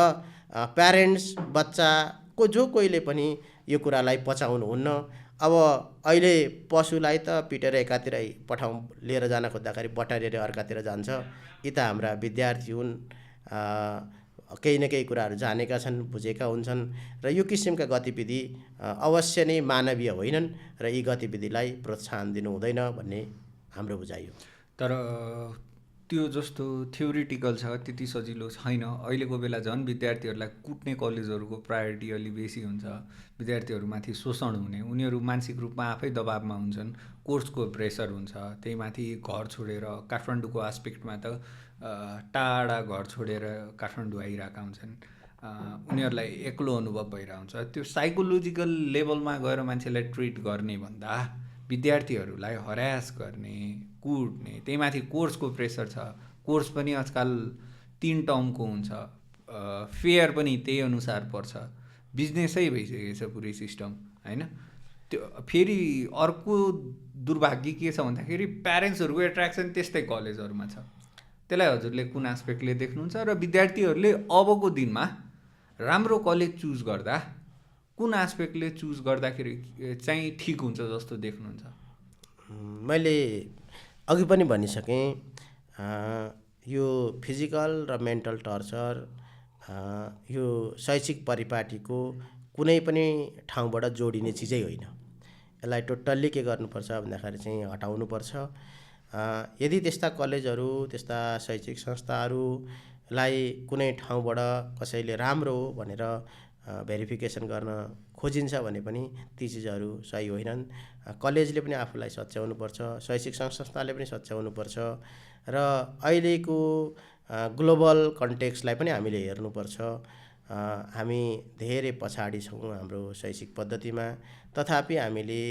प्यारेन्ट्स बच्चाको जो कोहीले पनि यो कुरालाई पचाउनुहुन्न। अब अहिले पशुलाई त पिटेर एकातिर लिएर जान खोज्दाखेरि बटारेर अर्कातिर जान्छ। यी त हाम्रा विद्यार्थी हुन्, केही न केही कुराहरू जानेका छन्, बुझेका हुन्छन् र यो किसिमका गतिविधि अवश्य नै मानवीय होइनन् र यी गतिविधिलाई प्रोत्साहन दिनु हुँदैन भन्ने हाम्रो बुझाइ हो। तर त्यो जस्तो थ्योरिटिकल छ त्यति सजिलो छैन। अहिलेको बेला झन् विद्यार्थीहरूलाई कुट्ने कलेजहरूको प्रायोरिटी अलि बेसी हुन्छ। विद्यार्थीहरूमाथि शोषण हुने, उनीहरू मानसिक रूपमा आफै दबावमा हुन्छन्, कोर्सको प्रेसर हुन्छ, त्यही माथि घर छोडेर काठमाडौँको आस्पेक्टमा त टाढा घर छोडेर काठमाडौँ आइरहेका हुन्छन्। उनीहरूलाई एक्लो अनुभव भइरहेको हुन्छ। त्यो साइकोलोजिकल लेभलमा गएर मान्छेलाई ट्रिट गर्ने भन्दा विद्यार्थीहरूलाई हरास गर्ने, कुट्ने, त्यही माथि कोर्सको प्रेसर छ। कोर्स पनि आजकल 3 टर्मको हुन्छ, फेयर पनि त्यही अनुसार पर्छ। बिजनेसै भइसकेको छ पुरै सिस्टम होइन। त्यो फेरि अर्को दुर्भाग्य के छ भन्दाखेरि प्यारेन्ट्सहरूको एट्र्याक्सन त्यस्तै कलेजहरूमा छ। त्यसलाई हजुरले कुन एस्पेक्टले देख्नुहुन्छ र विद्यार्थीहरूले अबको दिनमा राम्रो कलेज चुज गर्दा कुन एस्पेक्टले चुज गर्दाखेरि चाहिँ ठिक हुन्छ जस्तो देख्नुहुन्छ? मैले अघि पनि भनिसकेँ, यो फिजिकल र मेन्टल टर्चर यो शैक्षिक परिपाटीको कुनै पनि ठाउँबाट जोडिने चिजै होइन। यसलाई टोटल्ली के गर्नुपर्छ भन्दाखेरि चाहिँ हटाउनुपर्छ। यदि त्यस्ता कलेजहरू, त्यस्ता शैक्षिक संस्थाहरूलाई कुनै ठाउँबाट कसैले राम्रो हो भनेर भेरिफिकेसन गर्न खोजिन्छ भने पनि ती चिजहरू सही होइनन्। कलेजले पनि आफूलाई सच्याउनुपर्छ, शैक्षिक संस्थाले पनि सच्याउनुपर्छ र अहिलेको ग्लोबल कन्टेक्स्टलाई पनि हामीले हेर्नुपर्छ। हामी धेरै पछाडि छौँ हाम्रो शैक्षिक पद्धतिमा, तथापि हामीले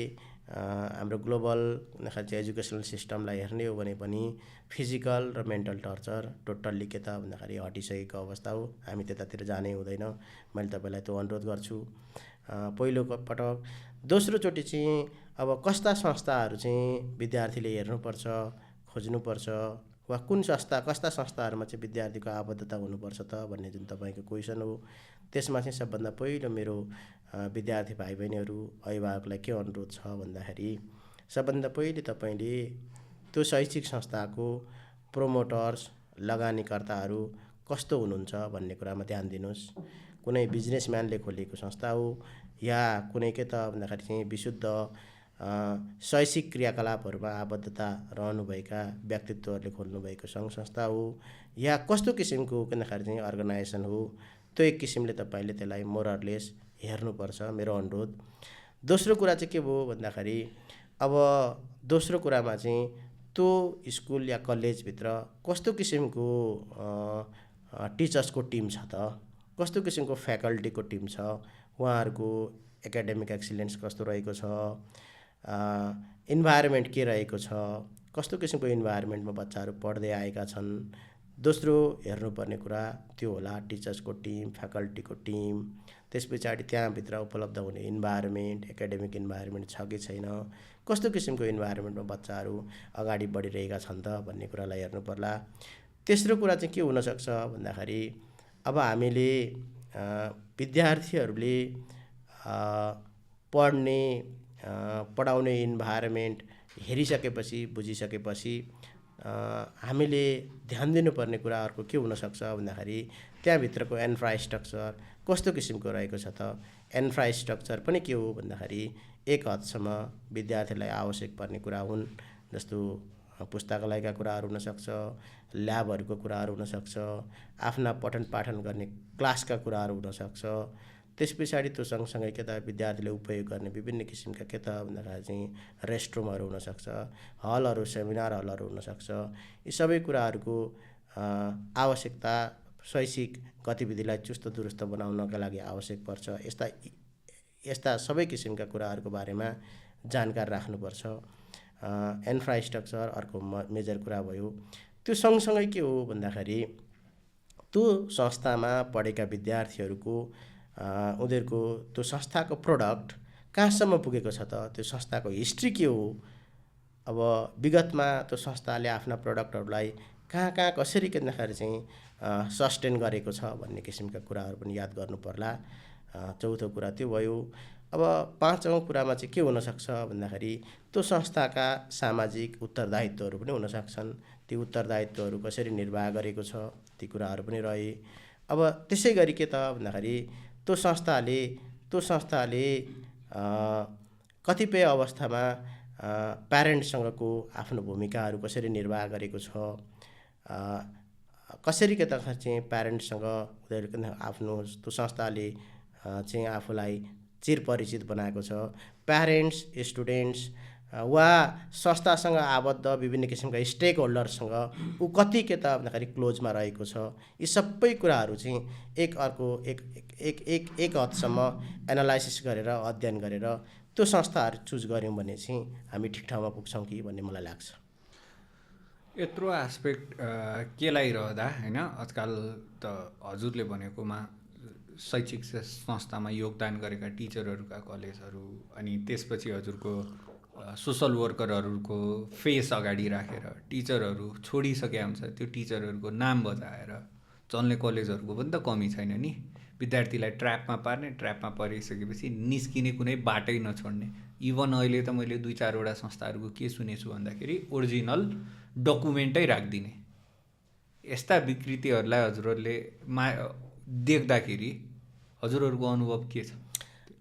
हाम्रो ग्लोबल चाहिँ एजुकेसनल सिस्टमलाई हेर्ने हो भने पनि फिजिकल र मेन्टल टर्चर टोटल्ली के त भन्दाखेरि हटिसकेको अवस्था हो। हामी त्यतातिर जानै हुँदैन। मैले तपाईँलाई त्यो अनुरोध गर्छु पहिलो पटक। दोस्रोचोटि चाहिँ अब कस्ता संस्थाहरू चाहिँ विद्यार्थीले हेर्नुपर्छ, खोज्नुपर्छ वा कुन कस्ता संस्थाहरूमा चाहिँ विद्यार्थीको आबद्धता हुनुपर्छ त भन्ने जुन तपाईँको क्वेसन हो, त्यसमा चाहिँ सबभन्दा पहिलो मेरो विद्यार्थी भाइ बहिनीहरू, अभिभावकलाई के अनुरोध छ भन्दाखेरि सबभन्दा पहिले तपाईँले त्यो शैक्षिक संस्थाको प्रोमोटर्स, लगानीकर्ताहरू कस्तो हुनुहुन्छ भन्ने कुरामा ध्यान दिनुहोस्। कुनै बिजनेसम्यानले खोलेको संस्था हो या कुनै के त भन्दाखेरि चाहिँ विशुद्ध शैक्षिक क्रियाकलापहरूमा आबद्धता रहनुभएका व्यक्तित्वहरूले खोल्नुभएको सङ्घ संस्था हो या कस्तो किसिमको भन्दाखेरि चाहिँ अर्गनाइजेसन हो, त्यो एक किसिमले तपाईँले त्यसलाई मोरलेस हेर्नुपर्छ, मेरो अनुरोध। दोस्रो कुरा चाहिँ के भयो भन्दाखेरि अब दोस्रो कुरामा चाहिँ त्यो स्कुल या कलेजभित्र कस्तो किसिमको टिचर्सको टिम छ त, कस्तो किसिमको फ्याकल्टीको टिम छ, उहाँहरूको एकाडेमिक एक्सिलेन्स कस्तो रहेको छ, इन्भाइरोमेन्ट के रहेको छ, कस्तो किसिमको इन्भाइरोमेन्टमा बच्चाहरू पढ्दै आएका छन्। दोस्रो हेर्नुपर्ने कुरा त्यो होला टिचर्सको टिम, फ्याकल्टीको टिम। त्यस पछाडि त्यहाँभित्र उपलब्ध हुने इन्भाइरोमेन्ट, एकाडेमिक इन्भाइरोमेन्ट छ कि छैन, कस्तो किसिमको इन्भाइरोमेन्टमा बच्चाहरू अगाडि बढिरहेका छन् त भन्ने कुरालाई हेर्नु पर्ला। तेस्रो कुरा चाहिँ के हुनसक्छ भन्दाखेरि अब हामीले विद्यार्थीहरूले पढ्ने पढाउने इन्भाइरोमेन्ट हेरिसकेपछि, बुझिसकेपछि हामीले ध्यान दिनुपर्ने कुरा अर्को के हुनसक्छ भन्दाखेरि त्यहाँभित्रको इन्फ्रास्ट्रक्चर कस्तो किसिमको रहेको छ त। इन्फ्रास्ट्रक्चर पनि के हो भन्दाखेरि एक हदसम्म विद्यार्थीलाई आवश्यक पर्ने कुरा हुन्, जस्तो पुस्तकालयका कुराहरू हुनसक्छ, ल्याबहरूको कुराहरू हुनसक्छ, आफ्ना पठन पाठन गर्ने क्लासका कुराहरू हुनसक्छ। त्यस पछाडि त्यो सँगसँगै के त विद्यार्थीले उपयोग गर्ने विभिन्न किसिमका के त भन्दाखेरि चाहिँ रेस्टरुमहरू हुनसक्छ, हलहरू, सेमिनार हलहरू हुनसक्छ। यी सबै कुराहरूको आवश्यकता शैक्षिक गतिविधिलाई चुस्त दुरुस्त बनाउनका लागि आवश्यक पर्छ। यस्ता सबै किसिमका कुराहरूको बारेमा जानकार राख्नुपर्छ। इन्फ्रास्ट्रक्चर अर्को मेजर कुरा भयो। त्यो सँगसँगै के हो भन्दाखेरि त्यो संस्थामा पढेका विद्यार्थीहरूको उनीहरूको त्यो संस्थाको प्रोडक्ट कहाँसम्म पुगेको छ त, त्यो संस्थाको हिस्ट्री के हो, अब विगतमा त्यो संस्थाले आफ्ना प्रडक्टहरूलाई कहाँ कहाँ कसरी किन्दाखेरि चाहिँ सस्टेन गरेको छ भन्ने किसिमका कुराहरू पनि याद गर्नु पर्ला। चौथो कुरा त्यो भयो। अब पाँचौँ कुरामा चाहिँ के हुनसक्छ भन्दाखेरि त्यो संस्थाका सामाजिक उत्तरदायित्वहरू पनि हुनसक्छन्। ती उत्तरदायित्वहरू कसरी निर्वाह गरेको छ ती कुराहरू पनि रहे। अब त्यसै गरी के त भन्दाखेरि त्यो संस्थाले कतिपय अवस्थामा प्यारेन्ट्ससँगको आफ्नो भूमिकाहरू कसरी निर्वाह गरेको छ, कसरी के त चाहिँ प्यारेन्ट्ससँग उनीहरू आफ्नो त्यो संस्थाले चाहिँ आफूलाई चिरपरिचित बनाएको छ। प्यारेन्ट्स, स्टुडेन्ट्स वा संस्थासँग आबद्ध विभिन्न किसिमका स्टेक होल्डरसँग ऊ कति के त भन्दाखेरि क्लोजमा रहेको छ। यी सबै कुराहरू चाहिँ एक हदसम्म एनालाइसिस गरेर अध्ययन गरेर त्यो संस्थाहरू चुज गऱ्यौँ भने चाहिँ हामी ठिक ठाउँमा पुग्छौँ कि भन्ने मलाई लाग्छ। यत्रो एस्पेक्ट केलाई रहँदा होइन, आजकल त हजुरले भनेकोमा शैक्षिक संस्थामा योगदान गरेका टिचरहरूका कलेजहरू, अनि त्यसपछि हजुरको सोसल वर्करहरूको फेस अगाडि राखेर टिचरहरू छोडिसकेका हुन्छ, त्यो टिचरहरूको नाम बजाएर चल्ने कलेजहरूको पनि त कमी छैन नि। विद्यार्थीलाई ट्र्यापमा पार्ने, ट्र्यापमा परिसकेपछि निस्किने कुनै बाटै नछोड्ने। इभन अहिले त मैले 2-4वटा संस्थाहरूको के सुनेछु भन्दाखेरि ओरिजिनल डकुमेन्टै राखिदिने। यस्ता विकृतिहरूलाई हजुरहरूले देख्दाखेरि हजुरहरूको अनुभव के छ?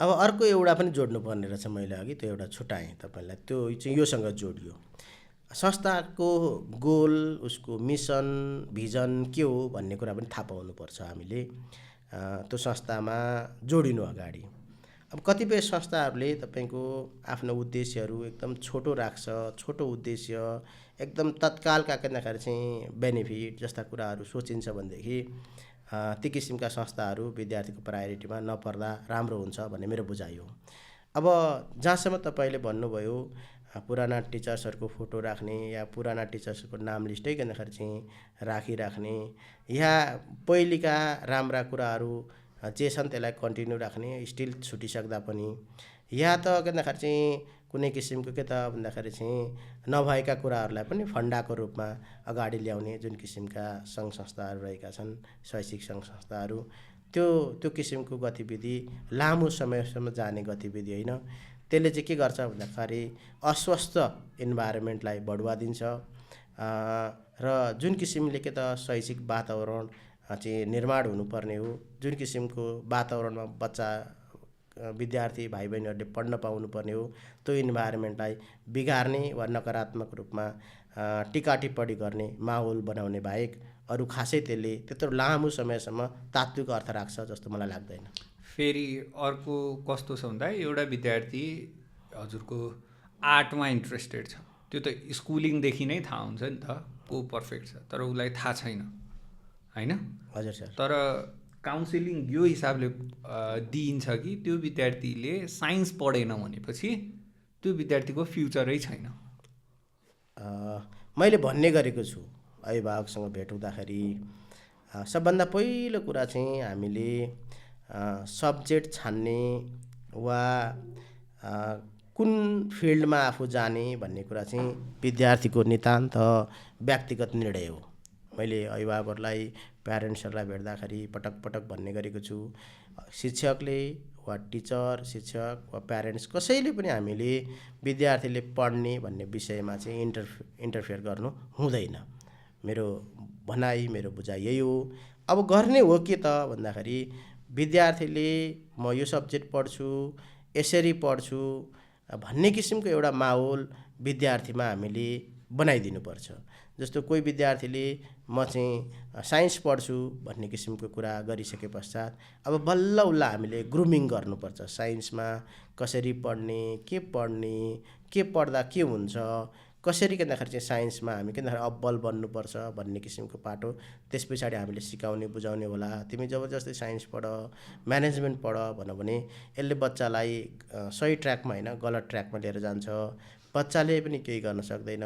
अब अर्को एउटा पनि जोड्नुपर्ने रहेछ, मैले अघि त्यो एउटा छुट्याएँ तपाईँलाई, त्यो चाहिँ योसँग जोडियो। संस्थाको गोल, उसको मिसन, भिजन के हो भन्ने कुरा पनि थाहा पाउनुपर्छ हामीले त्यो संस्थामा जोडिनु अगाडि। अब कतिपय संस्थाहरूले तपाईँको आफ्नो उद्देश्यहरू एकदम छोटो राख्छ, छोटो उद्देश्य, एकदम तत्कालका किन्दाखेरि चाहिँ बेनिफिट जस्ता कुराहरू सोचिन्छ भनेदेखि ती किसिमका संस्थाहरू विद्यार्थीको प्रायोरिटीमा नपर्दा राम्रो हुन्छ भन्ने मेरो बुझाइ हो। अब जहाँसम्म तपाईँले भन्नुभयो पुराना टिचर्सहरूको फोटो राख्ने या पुराना टिचर्सहरूको नाम लिस्टै गर्दाखेरि चाहिँ राखिराख्ने, या पहिलेका राम्रा कुराहरू जे छन् त्यसलाई कन्टिन्यू राख्ने स्टिल छुटिसक्दा पनि, या त गर्दाखेरि चाहिँ कुनै किसिमको के त भन्दाखेरि चाहिँ नभएका कुराहरूलाई पनि फन्डाको रूपमा अगाडि ल्याउने जुन किसिमका सङ्घ संस्थाहरू रहेका छन्, शैक्षिक सङ्घ संस्थाहरू, त्यो किसिमको गतिविधि लामो समयसम्म जाने गतिविधि होइन। त्यसले चाहिँ के गर्छ भन्दाखेरि अस्वस्थ इन्भाइरोमेन्टलाई बढुवा दिन्छ र जुन किसिमले के त शैक्षिक वातावरण चाहिँ निर्माण हुनुपर्ने हो, जुन किसिमको वातावरणमा बच्चा विद्यार्थी भाइ बहिनीहरूले पढ्न पाउनुपर्ने हो, त्यो इन्भाइरोमेन्टलाई बिगार्ने वा नकारात्मक रूपमा टिका टिप्पणी गर्ने माहौल बनाउने बाहेक अरू खासै त्यसले त्यत्रो लामो समयसम्म तात्विक अर्थ राख्छ जस्तो मलाई लाग्दैन। फेरि अर्को कस्तो छ भन्दा एउटा विद्यार्थी हजुरको आर्टमा इन्ट्रेस्टेड छ, त्यो त स्कुलिङदेखि नै थाहा हुन्छ नि त को पर्फेक्ट छ, तर उसलाई थाहा छैन होइन। हजुर सर। तर काउन्सिलिङ यो हिसाबले दिइन्छ कि त्यो विद्यार्थीले साइन्स पढेन भनेपछि त्यो विद्यार्थीको फ्युचरै छैन। मैले भन्ने गरेको छु अभिभावकसँग भेट हुँदाखेरि, सबभन्दा पहिलो कुरा चाहिँ हामीले सब्जेक्ट छान्ने वा कुन फिल्डमा आफू जाने भन्ने कुरा चाहिँ विद्यार्थीको नितान्त व्यक्तिगत निर्णय हो। मैले अभिभावकहरूलाई, प्यारेन्ट्सहरूलाई भेट्दाखेरि पटक पटक भन्ने गरेको छु, शिक्षकले वा टिचर, शिक्षक वा प्यारेन्ट्स कसैले पनि हामीले विद्यार्थीले पढ्ने भन्ने विषयमा चाहिँ इन्टरफेयर गर्नु हुँदैन। मेरो भनाइ, मेरो बुझाइ यही हो। अब गर्ने हो के त भन्दाखेरि विद्यार्थीले म यो सब्जेक्ट पढ्छु, यसरी पढ्छु भन्ने किसिमको एउटा माहौल विद्यार्थीमा हामीले बनाइदिनुपर्छ। जस्तो कोही विद्यार्थीले म चाहिँ साइन्स पढ्छु भन्ने किसिमको कुरा गरिसके पश्चात अब बल्ल उसलाई हामीले ग्रुमिङ गर्नुपर्छ। साइन्समा कसरी पढ्ने, के पढ्दा के हुन्छ, कसरी भन्दाखेरि चाहिँ साइन्समा हामी के भन्दाखेरि अब्बल बन्नुपर्छ भन्ने किसिमको पाटो त्यस पछाडि हामीले सिकाउने बुझाउने होला। तिमी जबरजस्ती साइन्स पढ, म्यानेजमेन्ट पढ भन्यो भने यसले बच्चालाई सही ट्र्याकमा होइन गलत ट्र्याकमा लिएर जान्छ। बच्चाले पनि केही गर्न सक्दैन,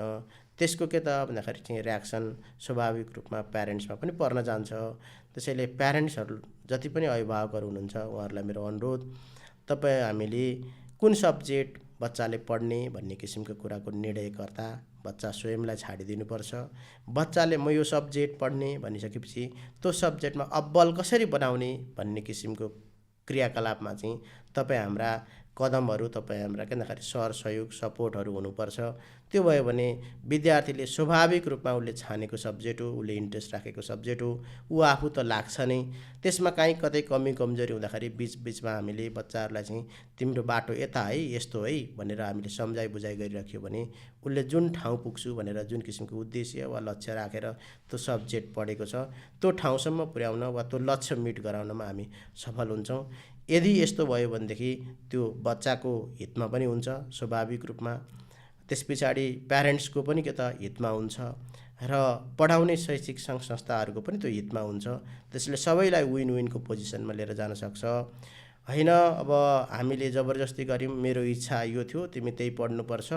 त्यसको के त भन्दाखेरि चाहिँ रियाक्सन स्वाभाविक रूपमा प्यारेन्ट्समा पनि पर्न जान्छ। त्यसैले प्यारेन्ट्सहरू जति पनि अभिभावकहरू हुनुहुन्छ उहाँहरूलाई मेरो अनुरोध, तपाईँ हामीले कुन सब्जेक्ट बच्चाले पढ्ने भन्ने किसिमको कुराको निर्णयकर्ता बच्चा स्वयंलाई छाडिदिनुपर्छ। बच्चाले म यो सब्जेक्ट पढ्ने भनिसकेपछि त्यो सब्जेक्टमा अब्बल कसरी बनाउने भन्ने किसिमको क्रियाकलापमा चाहिँ तपाईँ हाम्रा कदमहरू, तपाईँ हाम्रा के भन्दाखेरि सहयोग सपोर्टहरू हुनुपर्छ। त्यो भयो भने विद्यार्थीले स्वाभाविक रूपमा उसले छानेको सब्जेक्ट हो, उसले इन्ट्रेस्ट राखेको सब्जेक्ट हो, ऊ आफू त लाग्छ नै। त्यसमा काहीँ कतै कमी कमजोरी हुँदाखेरि बिचबिचमा हामीले बच्चाहरूलाई चाहिँ तिम्रो बाटो यता है, यस्तो है भनेर हामीले सम्झाइ बुझाइ गरिराख्यो भने उसले जुन ठाउँ पुग्छु भनेर जुन किसिमको उद्देश्य वा लक्ष्य राखेर त्यो सब्जेक्ट पढेको छ त्यो ठाउँसम्म पुर्याउन वा त्यो लक्ष्य मिट गराउनमा हामी सफल हुन्छौँ। यदि यस्तो भयो भनेदेखि त्यो बच्चाको हितमा पनि हुन्छ स्वाभाविक रूपमा, त्यस पछाडि प्यारेन्ट्सको पनि के त हितमा हुन्छ र पढाउने शैक्षिक सङ्घ संस्थाहरूको पनि त्यो हितमा हुन्छ। त्यसले सबैलाई विन विनको पोजिसनमा लिएर जान सक्छ। होइन अब हामीले जबरजस्ती गऱ्यौँ, मेरो इच्छा यो थियो तिमी त्यही पढ्नुपर्छ,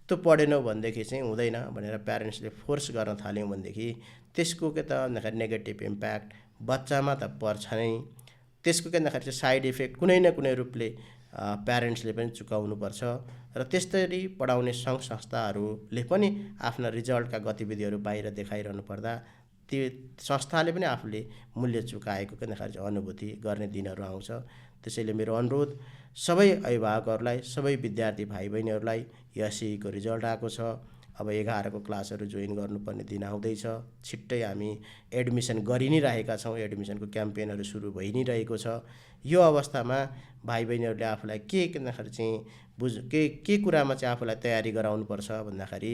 त्यो पढेनौ भनेदेखि चाहिँ हुँदैन भनेर प्यारेन्ट्सले फोर्स गर्न थाल्यौँ भनेदेखि त्यसको के त भन्दाखेरि नेगेटिभ इम्प्याक्ट बच्चामा त पर्छ नै। त्यसको के भन्दाखेरि चाहिँ साइड इफेक्ट कुनै न कुनै रूपले प्यारेन्ट्सले पनि चुकाउनुपर्छ र त्यस्तरी पढाउने सङ्घ संस्थाहरूले पनि आफ्ना रिजल्टका गतिविधिहरू बाहिर देखाइरहनु पर्दा त्यो संस्थाले पनि आफूले मूल्य चुकाएको के भन्दाखेरि चाहिँ अनुभूति गर्ने दिनहरू आउँछ। त्यसैले मेरो अनुरोध सबै अभिभावकहरूलाई, सबै विद्यार्थी भाइ बहिनीहरूलाई एसईको रिजल्ट आएको छ, अब 11को क्लासहरू जोइन गर्नुपर्ने दिन आउँदैछ। छिट्टै हामी एडमिसन गरि नै रहेका छौँ, एडमिसनको क्याम्पेनहरू सुरु भइ नै रहेको छ। यो अवस्थामा भाइ बहिनीहरूले आफूलाई के भन्दाखेरि चाहिँ के कुरामा चाहिँ आफूलाई तयारी गराउनुपर्छ भन्दाखेरि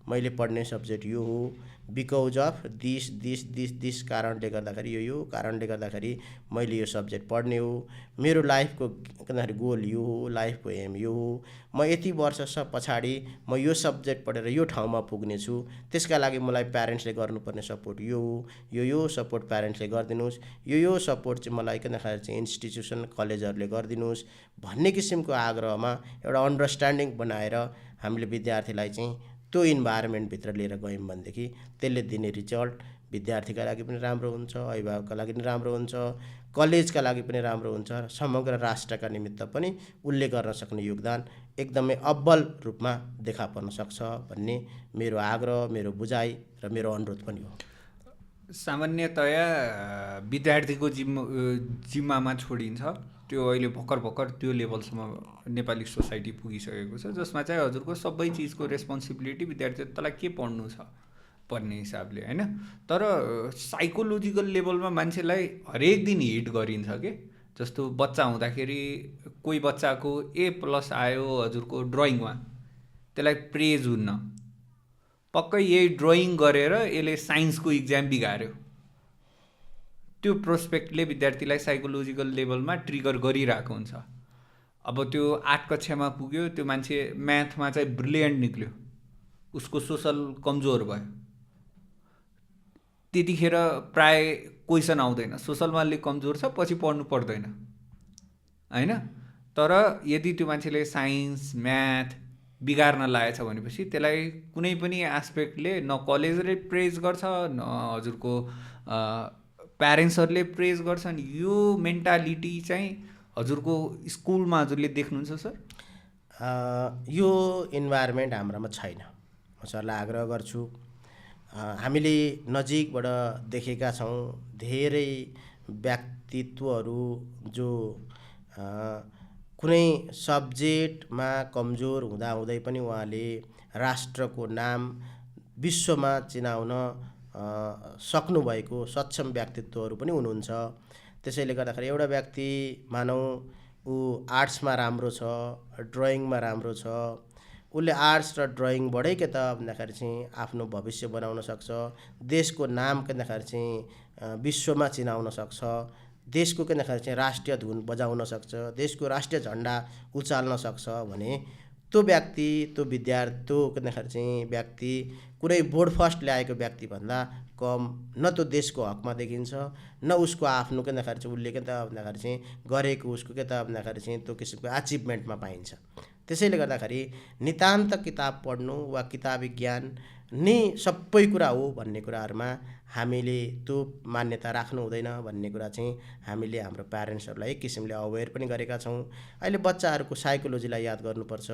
मैले पढ्ने सब्जेक्ट यो हो, बिकज अफ दिस कारणले गर्दाखेरि यो कारणले गर्दाखेरि मैले यो सब्जेक्ट पढ्ने हो, मेरो लाइफको भन्दाखेरि गोल यो हो, लाइफको एम यो हो, म यति वर्ष पछाडि म यो सब्जेक्ट पढेर यो ठाउँमा पुग्नेछु, त्यसका लागि मलाई प्यारेन्ट्सले गर्नुपर्ने सपोर्ट यो हो, यो सपोर्ट प्यारेन्ट्सले गरिदिनुहोस्, यो सपोर्ट चाहिँ मलाई के भन्दाखेरि चाहिँ इन्स्टिट्युसन कलेजहरूले गरिदिनुहोस् भन्ने किसिमको आग्रहमा एउटा अन्डरस्ट्यान्डिङ बनाएर हामीले विद्यार्थीलाई चाहिँ त्यो इन्भाइरोमेन्टभित्र लिएर गयौँ भनेदेखि त्यसले दिने रिजल्ट विद्यार्थीका लागि पनि राम्रो हुन्छ, अभिभावकका लागि पनि राम्रो हुन्छ, कलेजका लागि पनि राम्रो हुन्छ, समग्र राष्ट्रका निमित्त पनि उसले गर्न सक्ने योगदान एकदमै अब्बल रूपमा देखा पर्न सक्छ भन्ने मेरो आग्रह, मेरो बुझाइ र मेरो अनुरोध पनि हो। सामान्यतया विद्यार्थीको जिम्मामा छोडिन्छ, त्यो अहिले भर्खर त्यो लेभलसम्म नेपाली सोसाइटी पुगिसकेको छ जसमा चाहिँ हजुरको सबै चिजको रेस्पोन्सिबिलिटी विद्यार्थी तँलाई के पढ्नु छ भन्ने हिसाबले होइन। तर साइकोलोजिकल लेभलमा मान्छेलाई हरेक दिन हिट गरिन्छ के। जस्तो बच्चा हुँदाखेरि कोही बच्चाको A+ आयो हजुरको ड्रइङमा, त्यसलाई प्रेज हुन्न, पक्कै यही ड्रइङ गरेर यसले साइन्सको इक्जाम बिगार्यो, त्यो प्रोस्पेक्टले विद्यार्थीलाई साइकोलोजिकल लेभलमा ट्रिगर गरिरहेको हुन्छ। अब त्यो 8 कक्षामा पुग्यो, त्यो मान्छे म्याथमा चाहिँ ब्रिलियन्ट निक्ल्यो, उसको सोसल कमजोर भयो, त्यतिखेर प्राय क्वेसन आउँदैन, सोसलमा अलिक कमजोर छ पछि पढ्नु पर्दैन होइन। तर यदि त्यो मान्छेले साइन्स म्याथ बिगार्न लागेछ भनेपछि त्यसलाई कुनै पनि एस्पेक्टले न कलेजले प्रेज गर्छ न हजुरको प्यारेन्ट्सहरूले प्रेज गर्छन्। यो मेन्टालिटी चाहिँ हजुरको स्कुलमा हजुरले देख्नुहुन्छ सर? यो इन्भाइरोमेन्ट हाम्रोमा छैन, म सरलाई आग्रह गर्छु। हामीले नजिकबाट देखेका छौँ धेरै व्यक्तित्वहरू जो कुनै सब्जेक्टमा कमजोर हुँदाहुँदै पनि उहाँले राष्ट्रको नाम विश्वमा चिनाउन सक्नुभएको सक्षम व्यक्तित्वहरू पनि हुनुहुन्छ। त्यसैले गर्दाखेरि एउटा व्यक्ति मानौँ ऊ आर्ट्समा राम्रो छ, ड्रइङमा राम्रो छ, उसले आर्ट्स र ड्रइङबाटै के त भन्दाखेरि चाहिँ आफ्नो भविष्य बनाउन सक्छ, देशको नाम के भन्दाखेरि चाहिँ विश्वमा चिनाउन सक्छ, देशको के भन्दाखेरि चाहिँ राष्ट्रिय धुन बजाउन सक्छ, देशको राष्ट्रिय झन्डा उचाल्न सक्छ भने त्यो व्यक्ति, त्यो विद्यार्थी, त्यो के भन्दाखेरि चाहिँ व्यक्ति कुनै बोर्ड फर्स्ट ल्याएको व्यक्तिभन्दा कम न त्यो देशको हकमा देखिन्छ न उसको आफ्नो के भन्दाखेरि चाहिँ उसले के त भन्दाखेरि चाहिँ गरेको उसको के त भन्दाखेरि चाहिँ त्यो किसिमको अचिभमेन्टमा पाइन्छ। त्यसैले गर्दाखेरि नितान्त किताब पढ्नु वा किताबी ज्ञान नै सबै कुरा हो भन्ने कुराहरूमा हामीले त्यो मान्यता राख्नु हुँदैन भन्ने कुरा चाहिँ हामीले हाम्रो प्यारेन्ट्सहरूलाई एक किसिमले अवेर पनि गरेका छौँ। अहिले बच्चाहरूको साइकोलोजीलाई याद गर्नुपर्छ।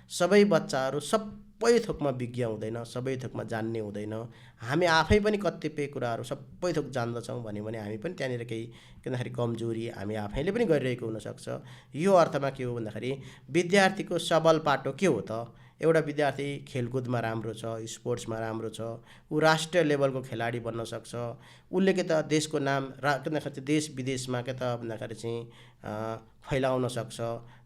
सबै बच्चाहरू सबै थोकमा विज्ञ हुँदैन, सबै थोकमा जान्ने हुँदैन। हामी आफै पनि कतिपय कुराहरू सबै थोक जान्दछौँ भन्यो भने हामी पनि त्यहाँनिर केही किनखेरि कमजोरी हामी आफैले पनि गरिरहेको हुनसक्छ। यो अर्थमा के हो भन्दाखेरि विद्यार्थीको सबल पाटो के हो त? एउटा विद्यार्थी खेलकुदमा राम्रो छ, स्पोर्ट्समा राम्रो छ, ऊ राष्ट्रिय लेभलको खेलाडी बन्न सक्छ। उसले के त देशको नाम किनखेरि चाहिँ देश विदेशमा के त भन्दाखेरि चाहिँ फैलाउन सक्छ,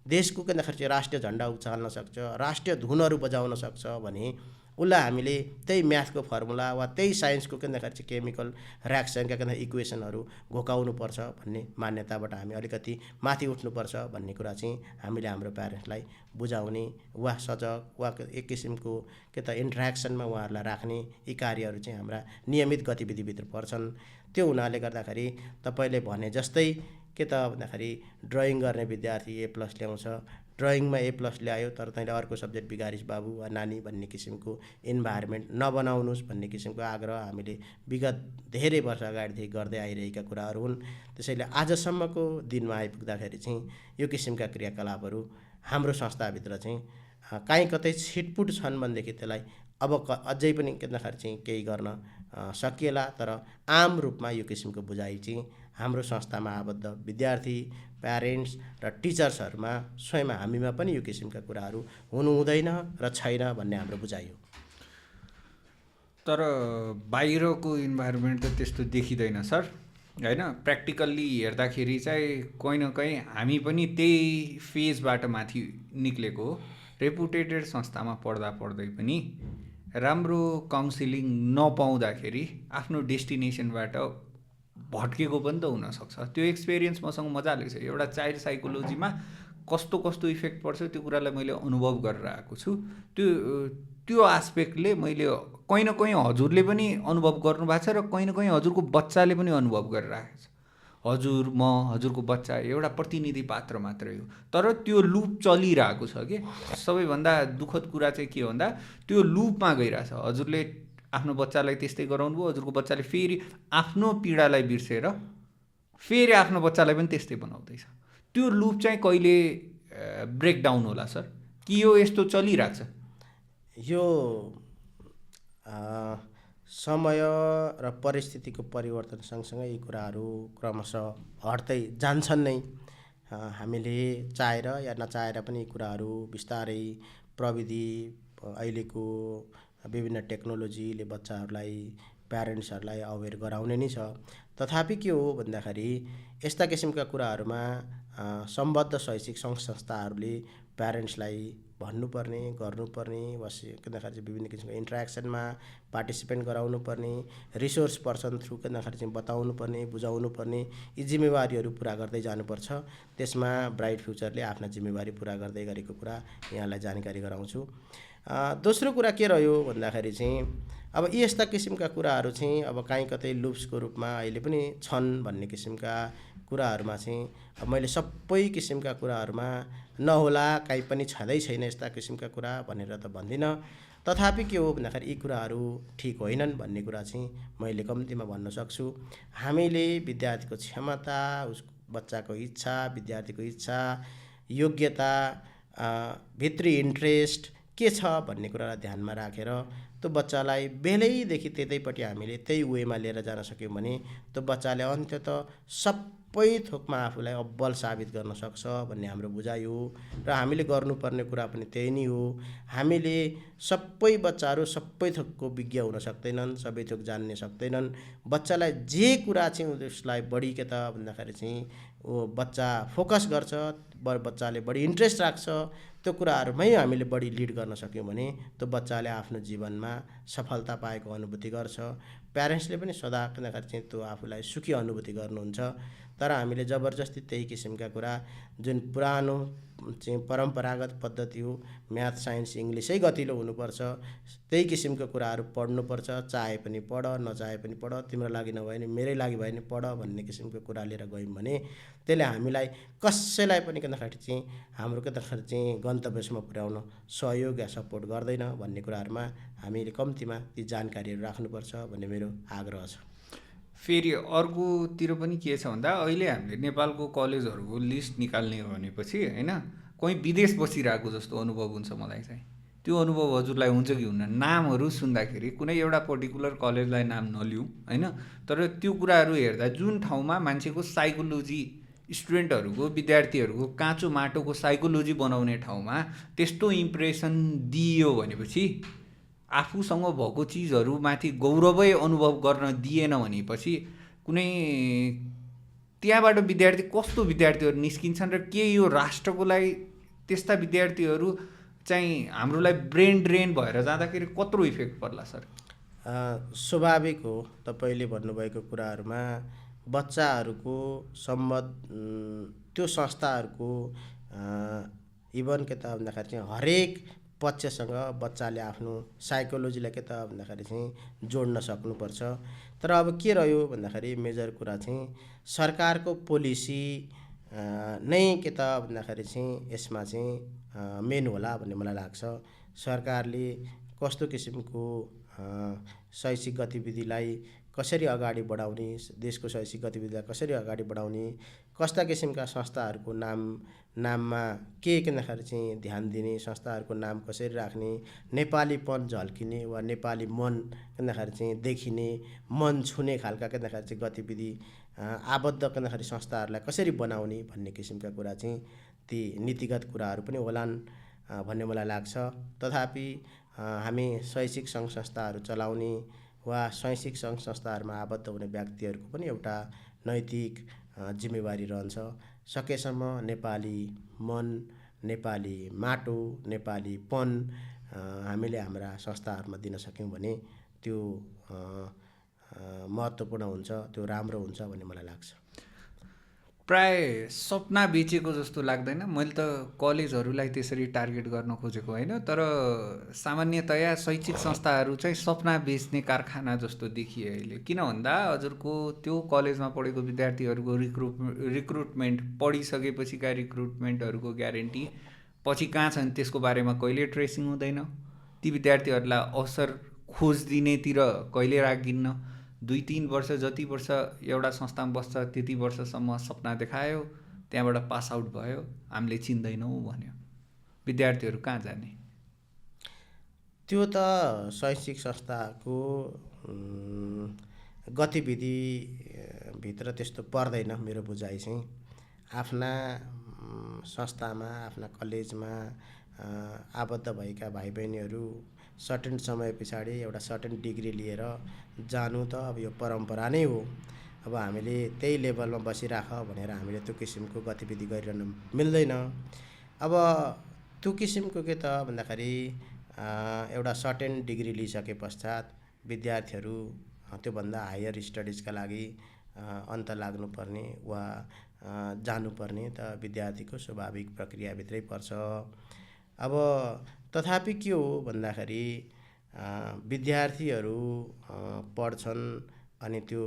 देशको किनखेरि चाहिँ राष्ट्रिय झन्डा उचाल्न सक्छ, राष्ट्रिय धुनहरू बजाउन सक्छ भने उसलाई हामीले त्यही म्याथको फर्मुला वा त्यही साइन्सको किनखेरि चाहिँ केमिकल रियाक्सनका किन इक्वेसनहरू घोकाउनुपर्छ भन्ने मान्यताबाट हामी अलिकति माथि उठ्नुपर्छ भन्ने कुरा चाहिँ हामीले हाम्रो प्यारेन्ट्सलाई बुझाउने वा सजग वा एक किसिमको के त इन्ट्रेक्सनमा उहाँहरूलाई राख्ने यी कार्यहरू चाहिँ हाम्रा नियमित गतिविधिभित्र पर्छन्। त्यो हुनाले गर्दाखेरि तपाईँले भने जस्तै के त भन्दाखेरि ड्रइङ गर्ने विद्यार्थी A+ ल्याउँछ, ड्रइङमा A+ ल्यायो तर तैँले अर्को सब्जेक्ट बिगारिस् बाबु वा नानी भन्ने किसिमको इन्भाइरोमेन्ट नबनाउनुहोस् भन्ने किसिमको आग्रह हामीले विगत धेरै वर्ष अगाडिदेखि गर्दै आइरहेका कुराहरू हुन्। त्यसैले आजसम्मको दिनमा आइपुग्दाखेरि चाहिँ यो किसिमका क्रियाकलापहरू हाम्रो संस्थाभित्र चाहिँ काहीँ कतै छिटपुट छन् भनेदेखि त्यसलाई अब अझै पनि किनखेरि चाहिँ केही गर्न सकिएला। तर आम रूपमा यो किसिमको बुझाइ चाहिँ हाम्रो संस्थामा आबद्ध विद्यार्थी, प्यारेन्ट्स र टिचर्सहरूमा स्वयं हामीमा पनि यो किसिमका कुराहरू हुनु हुँदैन र छैन भन्ने हाम्रो बुझाइ हो। तर बाहिरको इन्भाइरोमेन्ट त त्यस्तो देखिँदैन सर, होइन? प्र्याक्टिकल्ली हेर्दाखेरि चाहिँ कहीँ न कहीँ हामी पनि त्यही फेजबाट माथि निक्लेको हो। रेपुटेटेड संस्थामा पढ्दा पढ्दै पनि राम्रो काउन्सिलिङ नपाउँदाखेरि आफ्नो डेस्टिनेसनबाट भट्केको पनि त हुनसक्छ। त्यो एक्सपिरियन्स मसँग मजाले छ। एउटा चाइल्ड साइकोलोजीमा कस्तो कस्तो इफेक्ट पर्छ त्यो कुरालाई मैले अनुभव गरेर आएको छु। त्यो एस्पेक्टले मैले कहीँ न कहीँ हजुरले पनि अनुभव गर्नुभएको छ र कहीँ न कहीँ हजुरको बच्चाले पनि अनुभव गरेर आएको छ। हजुर, म, हजुरको बच्चा एउटा प्रतिनिधि पात्र मात्रै हो, तर त्यो लुप चलिरहेको छ कि। सबैभन्दा दुःखद कुरा चाहिँ के हो भन्दा त्यो लुपमा गइरहेछ। हजुरले आफ्नो बच्चालाई त्यस्तै गराउनु भयो, हजुरको बच्चाले फेरि आफ्नो पीडालाई बिर्सेर फेरि आफ्नो बच्चालाई पनि त्यस्तै बनाउँदैछ। त्यो लुप चाहिँ कहिले ब्रेकडाउन होला सर, कि यो यस्तो चलिरहेछ? यो समय र परिस्थितिको परिवर्तन सँगसँगै यी कुराहरू क्रमशः हट्दै जान्छन् नै। हामीले चाहेर या नचाहेर पनि यी कुराहरू बिस्तारै प्रविधि अहिलेको विभिन्न टेक्नोलोजीले बच्चाहरूलाई, प्यारेन्ट्सहरूलाई अवेर गराउने नै छ। तथापि के हो भन्दाखेरि यस्ता किसिमका कुराहरूमा सम्बद्ध शैक्षिक सङ्घ संस्थाहरूले प्यारेन्ट्सलाई भन्नुपर्ने, गर्नुपर्ने, किनखेरि चाहिँ विभिन्न किसिमको इन्ट्रेक्सनमा पार्टिसिपेट गराउनुपर्ने, रिसोर्स पर्सन थ्रु किनखेरि चाहिँ बताउनुपर्ने, बुझाउनुपर्ने, यी जिम्मेवारीहरू पुरा गर्दै जानुपर्छ। त्यसमा ब्राइट फ्युचरले आफ्ना जिम्मेवारी पुरा गर्दै गरेको कुरा यहाँलाई जानकारी गराउँछु। दोस्रो कुरा के रह्यो भन्दाखेरि चाहिँ अब यी यस्ता किसिमका कुराहरू चाहिँ अब काहीँ कतै लुप्सको रूपमा अहिले पनि छन् भन्ने किसिमका कुराहरूमा चाहिँ अब मैले सबै किसिमका कुराहरूमा नहोला, काहीँ पनि छँदै छैन यस्ता किसिमका कुरा भनेर त भन्दिनँ। तथापि के हो भन्दाखेरि यी कुराहरू ठिक होइनन् भन्ने कुरा चाहिँ मैले कम्तीमा भन्न सक्छु। हामीले विद्यार्थीको क्षमता, उस बच्चाको इच्छा, विद्यार्थीको इच्छा, योग्यता, भित्री इन्ट्रेस्ट के छ भन्ने कुरालाई ध्यानमा राखेर त्यो बच्चालाई बेलैदेखि त्यतैपट्टि हामीले त्यही वेमा लिएर जान सक्यौँ भने त्यो बच्चाले अन्ततः सबै थोकमा आफूलाई अब्बल साबित गर्न सक्छ भन्ने हाम्रो बुझाइ हो। र हामीले गर्नुपर्ने कुरा पनि त्यही नै हो। हामीले सबै बच्चाहरू सबै थोकको विज्ञ हुन सक्दैनन्, सबै थोक जान्ने सक्दैनन्। बच्चालाई जे कुरा चाहिँ उसलाई बढी के त भन्दाखेरि चाहिँ बच्चा फोकस गर्छ, बच्चाले बढी इन्ट्रेस्ट राख्छ, त्यो कुराहरूमै हामीले बढी लिड गर्न सक्यौँ भने त्यो बच्चाले आफ्नो जीवनमा सफलता पाएको अनुभूति गर्छ। प्यारेन्ट्सले पनि सदा किनखेरि चाहिँ त्यो आफूलाई सुखी अनुभूति गर्नुहुन्छ। तर हामीले जबरजस्ती त्यही किसिमका कुरा जुन पुरानो चाहिँ परम्परागत पद्धति हो। म्याथ साइन्स इङ्ग्लिसै गतिलो हुनुपर्छ, त्यही किसिमको कुराहरू पढ्नुपर्छ। चाहे पनि पढ, नचाहे पनि पढ, तिम्रो लागि नभए नि मेरै लागि भए नि पढ भन्ने किसिमको कुरा लिएर गयौँ भने त्यसले हामीलाई कसैलाई पनि के चाहिँ हाम्रो चाहिँ गन्तव्यसम्म पुर्याउन सहयोग या सपोर्ट गर्दैन भन्ने कुराहरूमा हामीले कम्तीमा ती जानकारीहरू राख्नुपर्छ भन्ने मेरो आग्रह छ। फेरि अर्कोतिर पनि के छ भन्दा अहिले हामीले नेपालको कलेजहरूको लिस्ट निकाल्ने हो भनेपछि होइन, कोही विदेश बसिरहेको जस्तो अनुभव हुन्छ मलाई चाहिँ। त्यो अनुभव हजुरलाई हुन्छ कि हुन्न? नामहरू सुन्दाखेरि कुनै एउटा पर्टिकुलर कलेजलाई नाम नलिउँ होइन, तर त्यो कुराहरू हेर्दा जुन ठाउँमा मान्छेको साइकोलोजी, स्टुडेन्टहरूको, विद्यार्थीहरूको काँचो माटोको साइकोलोजी बनाउने ठाउँमा त्यस्तो इम्प्रेसन दिइयो भनेपछि आफूसँग भएको चिजहरूमाथि गौरवै अनुभव गर्न दिएन भनेपछि कुनै त्यहाँबाट विद्यार्थी कस्तो विद्यार्थीहरू निस्किन्छन् र के यो राष्ट्रको लागि त्यस्ता विद्यार्थीहरू चाहिँ हाम्रोलाई ब्रेन ड्रेन भएर जाँदाखेरि कत्रो इफेक्ट पर्ला सर? स्वाभाविक हो। तपाईँले भन्नुभएको कुराहरूमा बच्चाहरूको त्यो संस्थाहरूको इभन के त भन्दाखेरि चाहिँ हरेक पक्षसँग बच्चाले आफ्नो साइकोलोजीलाई के त भन्दाखेरि चाहिँ जोड्न सक्नुपर्छ। तर अब के रह्यो भन्दाखेरि मेजर कुरा चाहिँ सरकारको पोलिसी नै के त भन्दाखेरि चाहिँ यसमा चाहिँ मेन होला भन्ने मलाई लाग्छ। सरकारले कस्तो किसिमको शैक्षिक गतिविधिलाई कसरी अगाडि बढाउने, देशको शैक्षिक गतिविधिलाई कसरी अगाडि बढाउने, कस्ता किसिमका संस्थाहरूको नाममा के भन्दाखेरि चाहिँ ध्यान दिने, संस्थाहरूको नाम कसरी राख्ने, नेपालीपन झल्किने वा नेपाली मन भन्दाखेरि चाहिँ देखिने, मन छुने खालका भन्दाखेरि चाहिँ गतिविधि आबद्ध भन्दाखेरि संस्थाहरूलाई कसरी बनाउने भन्ने किसिमका कुरा चाहिँ ती नीतिगत कुराहरू पनि होलान् भन्ने मलाई लाग्छ। तथापि हामी शैक्षिक सङ्घ संस्थाहरू चलाउने वा शैक्षिक सङ्घ संस्थाहरूमा आबद्ध हुने व्यक्तिहरूको पनि एउटा नैतिक जिम्मेवारी रहन्छ। सकेसम्म नेपाली मन, नेपाली माटो, नेपालीपन हामीले हाम्रा संस्थाहरूमा दिन सक्यौँ भने त्यो महत्त्वपूर्ण हुन्छ, त्यो राम्रो हुन्छ भन्ने मलाई लाग्छ। प्राय सपना बेचेको जस्तो लाग्दैन? मैले त कलेजहरूलाई त्यसरी टार्गेट गर्न खोजेको होइन, तर सामान्यतया शैक्षिक संस्थाहरू चाहिँ सपना बेच्ने कारखाना जस्तो देखिए अहिले। किन भन्दा हजुरको त्यो कलेजमा पढेको विद्यार्थीहरूको रिक्रुटमेन्ट, पढिसकेपछिका रिक्रुटमेन्टहरूको ग्यारेन्टी पछि कहाँ छन् त्यसको बारेमा कहिले ट्रेसिङ हुँदैन। ती विद्यार्थीहरूलाई अवसर खोज दिनेतिर कहिले राखिन्न। 2-3 वर्ष जति वर्ष एउटा संस्थामा बस्छ त्यति वर्षसम्म सपना देखायो, त्यहाँबाट पास आउट भयो, हामीले चिन्दैनौँ भन्यो। विद्यार्थीहरू कहाँ जाने? त्यो त शैक्षिक संस्थाको गतिविधिभित्र त्यस्तो पर्दैन। मेरो बुझाइ चाहिँ आफ्ना संस्थामा, आफ्ना कलेजमा आबद्ध भएका भाइ बहिनीहरू सर्टेन समय पछाडि एउटा सर्टेन डिग्री लिएर जानु त अब यो परम्परा नै हो। अब हामीले त्यही लेभलमा बसिराख भनेर हामीले त्यो किसिमको गतिविधि गरिरहन मिल्दैन। अब त्यो किसिमको के त भन्दाखेरि एउटा सर्टेन डिग्री लिइसके पश्चात विद्यार्थीहरू त्योभन्दा हायर स्टडिजका लागि अन्त लाग्नुपर्ने वा जानुपर्ने त विद्यार्थीको स्वाभाविक प्रक्रियाभित्रै पर्छ। अब तथापि के हो भन्दाखेरि विद्यार्थीहरू पढ्छन् अनि त्यो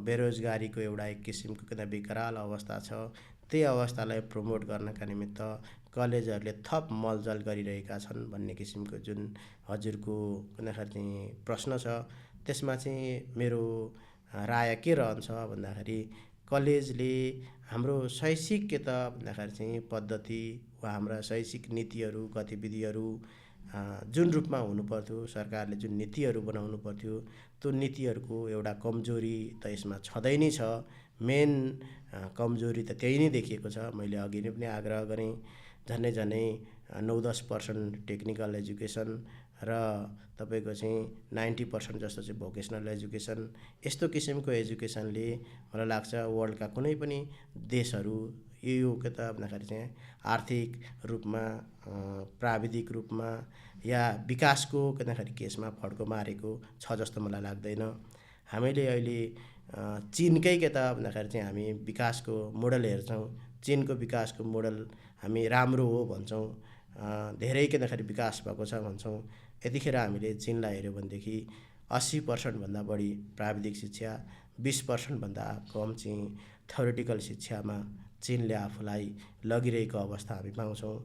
बेरोजगारीको एउटा एक किसिमको किन विकराल अवस्था छ, त्यही अवस्थालाई प्रमोट गर्नका निमित्त कलेजहरूले थप मलजल गरिरहेका छन् भन्ने किसिमको जुन हजुरको भन्दाखेरि चाहिँ प्रश्न छ, त्यसमा चाहिँ मेरो राय के रहन्छ भन्दाखेरि कलेजले हाम्रो शैक्षिक के त भन्दाखेरि चाहिँ पद्धति वा हाम्रा शैक्षिक नीतिहरू, गतिविधिहरू जुन रूपमा हुनुपर्थ्यो, सरकारले जुन नीतिहरू बनाउनु पर्थ्यो, त्यो नीतिहरूको एउटा कमजोरी त यसमा छँदै नै छ। मेन कमजोरी त त्यही नै देखिएको छ। मैले अघि नै पनि आग्रह गरेँ, झन्डै 9-10% टेक्निकल एजुकेसन र तपाईँको चाहिँ 90% जस्तो चाहिँ भोकेसनल एजुकेसन। यस्तो किसिमको एजुकेसनले मलाई लाग्छ वर्ल्डका कुनै पनि देशहरू यो के त भन्दाखेरि चाहिँ आर्थिक रूपमा, प्राविधिक रूपमा या विकासको भन्दाखेरि केसमा फड्को मारेको छ जस्तो मलाई लाग्दैन। हामीले अहिले चीनकै के त भन्दाखेरि चाहिँ हामी विकासको मोडल हेर्छौँ। चीनको विकासको मोडल हामी राम्रो हो भन्छौँ, धेरै के भन्दाखेरि विकास भएको छ भन्छौँ। यतिखेर हामीले चीनलाई हेऱ्यौँ भनेदेखि 80% भन्दा बढी प्राविधिक शिक्षा, 20% भन्दा कम चाहिँ थ्योरिटिकल शिक्षामा चीनले आफूलाई लगिरहेको अवस्था हामी पाउँछौँ।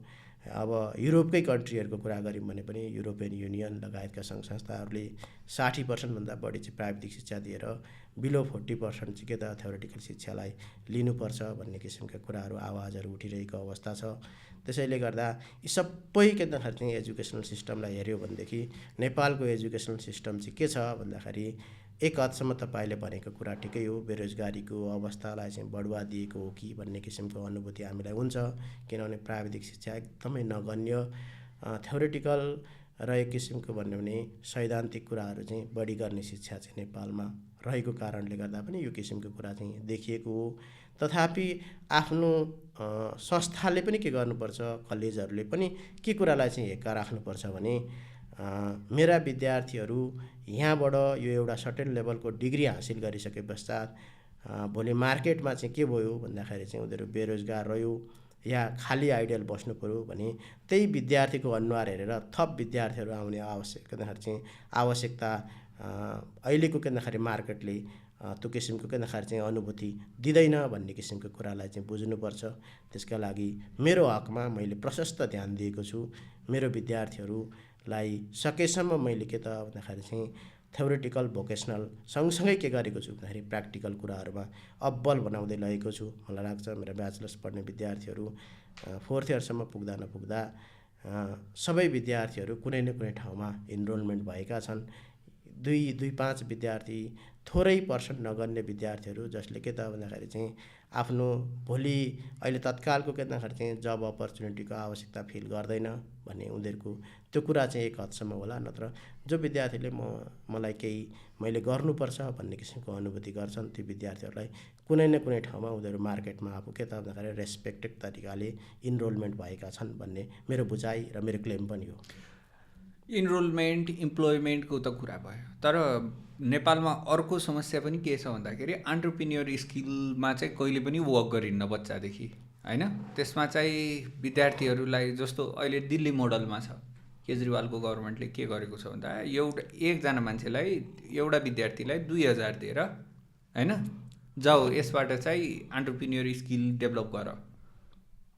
अब युरोपकै कन्ट्रीहरूको कुरा गऱ्यौँ भने पनि युरोपियन युनियन लगायतका सङ्घ संस्थाहरूले 60% भन्दा बढी चाहिँ प्राविधिक शिक्षा दिएर बिलो 40% चाहिँ के त थ्योरिटिकल शिक्षालाई लिनुपर्छ भन्ने किसिमका कुराहरू आवाजहरू उठिरहेको अवस्था छ। त्यसैले गर्दा यी सबै के भन्दाखेरि चाहिँ एजुकेसनल सिस्टमलाई हेऱ्यो भनेदेखि नेपालको एजुकेसनल सिस्टम चाहिँ के छ भन्दाखेरि एक हदसम्म तपाईँले भनेको कुरा ठिकै हो, बेरोजगारीको अवस्थालाई चाहिँ बढुवा दिएको हो कि भन्ने किसिमको अनुभूति हामीलाई हुन्छ। किनभने प्राविधिक शिक्षा एकदमै नगण्य, थ्योरिटिकल र एक किसिमको भन्यो भने सैद्धान्तिक कुराहरू चाहिँ बढी गर्ने शिक्षा चाहिँ नेपालमा रहेको कारणले गर्दा पनि यो किसिमको कुरा चाहिँ देखिएको हो। तथापि आफ्नो संस्थाले पनि के गर्नुपर्छ, कलेजहरूले पनि के कुरालाई चाहिँ हेक्का राख्नुपर्छ भने मेरा विद्यार्थीहरू यहाँबाट यो एउटा सर्टेन लेभलको डिग्री हासिल गरिसके पश्चात भोलि मार्केटमा चाहिँ के भयो भन्दाखेरि चाहिँ उनीहरू बेरोजगार रह्यो या खाली आइडियल बस्नु पऱ्यो भने त्यही विद्यार्थीको अनुहार हेरेर थप विद्यार्थीहरू आउने आवश्यकता अहिलेको के भन्दाखेरि मार्केटले त्यो किसिमको के भन्दाखेरि चाहिँ अनुभूति दिँदैन भन्ने किसिमको कुरालाई चाहिँ बुझ्नुपर्छ। त्यसका लागि मेरो हकमा मैले प्रशस्त ध्यान दिएको छु। मेरो विद्यार्थीहरूलाई सकेसम्म मैले के त भन्दाखेरि चाहिँ थ्योरिटिकल भोकेसनल सँगसँगै के गरेको छु भन्दाखेरि प्र्याक्टिकल कुराहरूमा अब्बल बनाउँदै लगेको छु। मलाई लाग्छ मेरा ब्याचलर्स पढ्ने विद्यार्थीहरू 4th इयरसम्म पुग्दा नपुग्दा सबै विद्यार्थीहरू कुनै न कुनै ठाउँमा इनरोलमेन्ट भएका छन्। 2-5 विद्यार्थी थोरै पर्सेन्ट नगर्ने विद्यार्थीहरू जसले के त भन्दाखेरि चाहिँ आफ्नो भोलि अहिले तत्कालको के भन्दाखेरि चाहिँ जब अपर्च्युनिटीको आवश्यकता फिल गर्दैन भन्ने उनीहरूको त्यो कुरा चाहिँ एक हदसम्म होला। नत्र जो विद्यार्थीले मलाई केही मैले गर्नुपर्छ भन्ने किसिमको अनुभूति गर्छन् ती विद्यार्थीहरूलाई कुनै न कुनै ठाउँमा उनीहरू मार्केटमा आफू के त भन्दाखेरि रेस्पेक्टेड तरिकाले इनरोलमेन्ट भएका छन् भन्ने मेरो बुझाइ र मेरो क्लेम पनि हो। इनरोलमेन्ट इम्प्लोइमेन्टको त कुरा भयो, तर नेपालमा अर्को समस्या पनि के छ भन्दाखेरि एन्टरप्रेन्योर स्किलमा चाहिँ कहिले पनि वर्क गरिन्न बच्चादेखि, होइन? त्यसमा चाहिँ विद्यार्थीहरूलाई जस्तो अहिले दिल्ली मोडलमा छ, केजरीवालको गभर्मेन्टले के गरेको छ भन्दा एकजना मान्छेलाई एउटा विद्यार्थीलाई 2000 दिएर होइन जाऊ यसबाट चाहिँ एन्टरप्रेन्योर स्किल डेभलप गर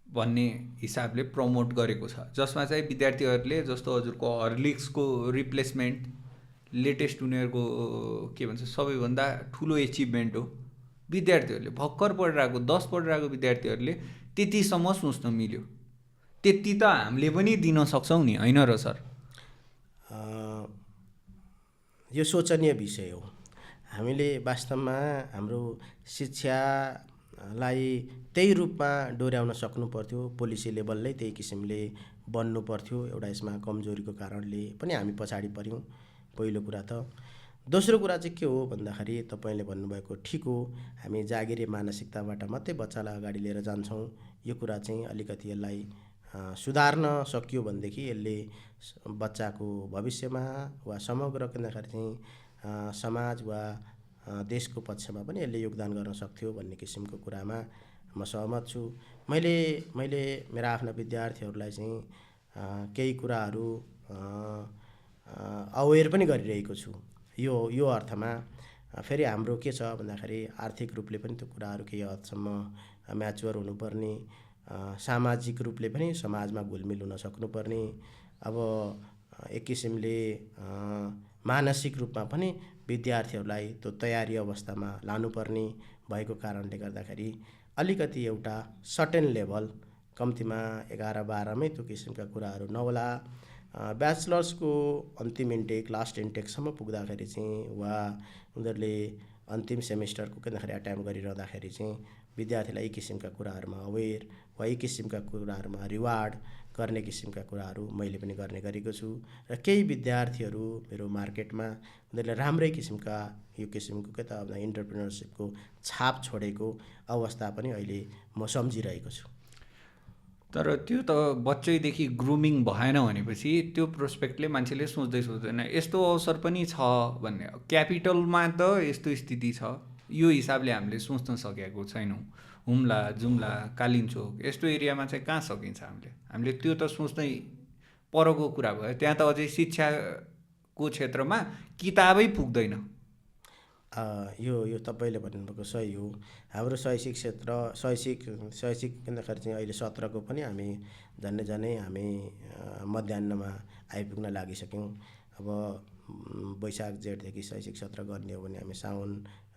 भन्ने हिसाबले प्रमोट गरेको छ, जसमा चाहिँ विद्यार्थीहरूले जस्तो हजुरको हर्लिक्सको रिप्लेसमेन्ट लेटेस्ट उनीहरूको के भन्छ सबैभन्दा ठुलो एचिभमेन्ट हो। विद्यार्थीहरूले भर्खर पढिरहेको 10 पढिरहेको विद्यार्थीहरूले त्यतिसम्म सोच्न मिल्यो, त्यति त हामीले पनि दिन सक्छौँ नि, होइन र सर? यो सोचनीय विषय हो। हामीले वास्तवमा हाम्रो शिक्षालाई त्यही रूपमा डोर्याउन सक्नु पर्थ्यो, पोलिसी लेभलले त्यही किसिमले बन्नु पर्थ्यो। एउटा यसमा कमजोरीको कारणले पनि हामी पछाडि पऱ्यौँ, पहिलो कुरा त। दोस्रो कुरा चाहिँ के हो भन्दाखेरि तपाईँले भन्नुभएको ठिक हो, हामी जागिरे मानसिकताबाट मात्रै बच्चालाई अगाडि लिएर जान्छौँ। यो कुरा चाहिँ अलिकति यसलाई सुधार्न सकियो भनेदेखि यसले बच्चाको भविष्यमा वा समग्र के भन्दाखेरि चाहिँ समाज वा देशको पक्षमा पनि यसले योगदान गर्न सक्थ्यो भन्ने किसिमको कुरामा म सहमत छु। मैले मेरा आफ्ना विद्यार्थीहरूलाई चाहिँ केही कुराहरू अवेर पनि गरिरहेको छु। यो अर्थमा फेरि हाम्रो के छ भन्दाखेरि आर्थिक रूपले पनि त्यो कुराहरू केही हदसम्म म्याच्योर हुनुपर्ने, सामाजिक रूपले पनि समाजमा घुलमिल हुन सक्नुपर्ने, अब एक किसिमले मानसिक रूपमा पनि विद्यार्थीहरूलाई त्यो तयारी अवस्थामा लानुपर्ने भएको कारणले गर्दाखेरि अलिकति एउटा सर्टेन लेभल कम्तीमा 11-12मै त्यो किसिमका कुराहरू नहोला। ब्याचलर्सको अन्तिम इन्टेक लास्ट इन्टेकसम्म पुग्दाखेरि चाहिँ वा उनीहरूले अन्तिम सेमिस्टरको के भन्दाखेरि अटेम्प गरिरहँदाखेरि चाहिँ विद्यार्थीलाई यी किसिमका कुराहरूमा अवेर वा यी किसिमका कुराहरूमा रिवार्ड गर्ने किसिमका कुराहरू मैले पनि गर्ने गरेको छु। र केही विद्यार्थीहरू मेरो मार्केटमा उनीहरूले राम्रै किसिमका यो किसिमको के त इन्टरप्रेन्योरसिपको छाप छोडेको अवस्था पनि अहिले म सम्झिरहेको छु। तर त्यो त बच्चैदेखि ग्रुमिङ भएन भनेपछि त्यो प्रोस्पेक्टले मान्छेले सोच्दैन यस्तो अवसर पनि छ भन्ने। क्यापिटलमा त यस्तो स्थिति छ, यो हिसाबले हामीले सोच्न सकेको छैनौँ। हुम्ला, जुम्ला, कालिन्चोक यस्तो एरियामा चाहिँ कहाँ सकिन्छ? हामीले त्यो त सोच्नै परको कुरा भयो। त्यहाँ त अझै शिक्षाको क्षेत्रमा किताबै पुग्दैन। यो तपाईँले भन्नुभएको सही हो। हाम्रो शैक्षिक क्षेत्र शैक्षिक भन्दाखेरि चाहिँ अहिले 17को पनि हामी झन्डै हामी मध्याहमा आइपुग्न लागिसक्यौँ। अब वैशाख जेठदेखि शैक्षिक सत्र गर्ने हो भने हामी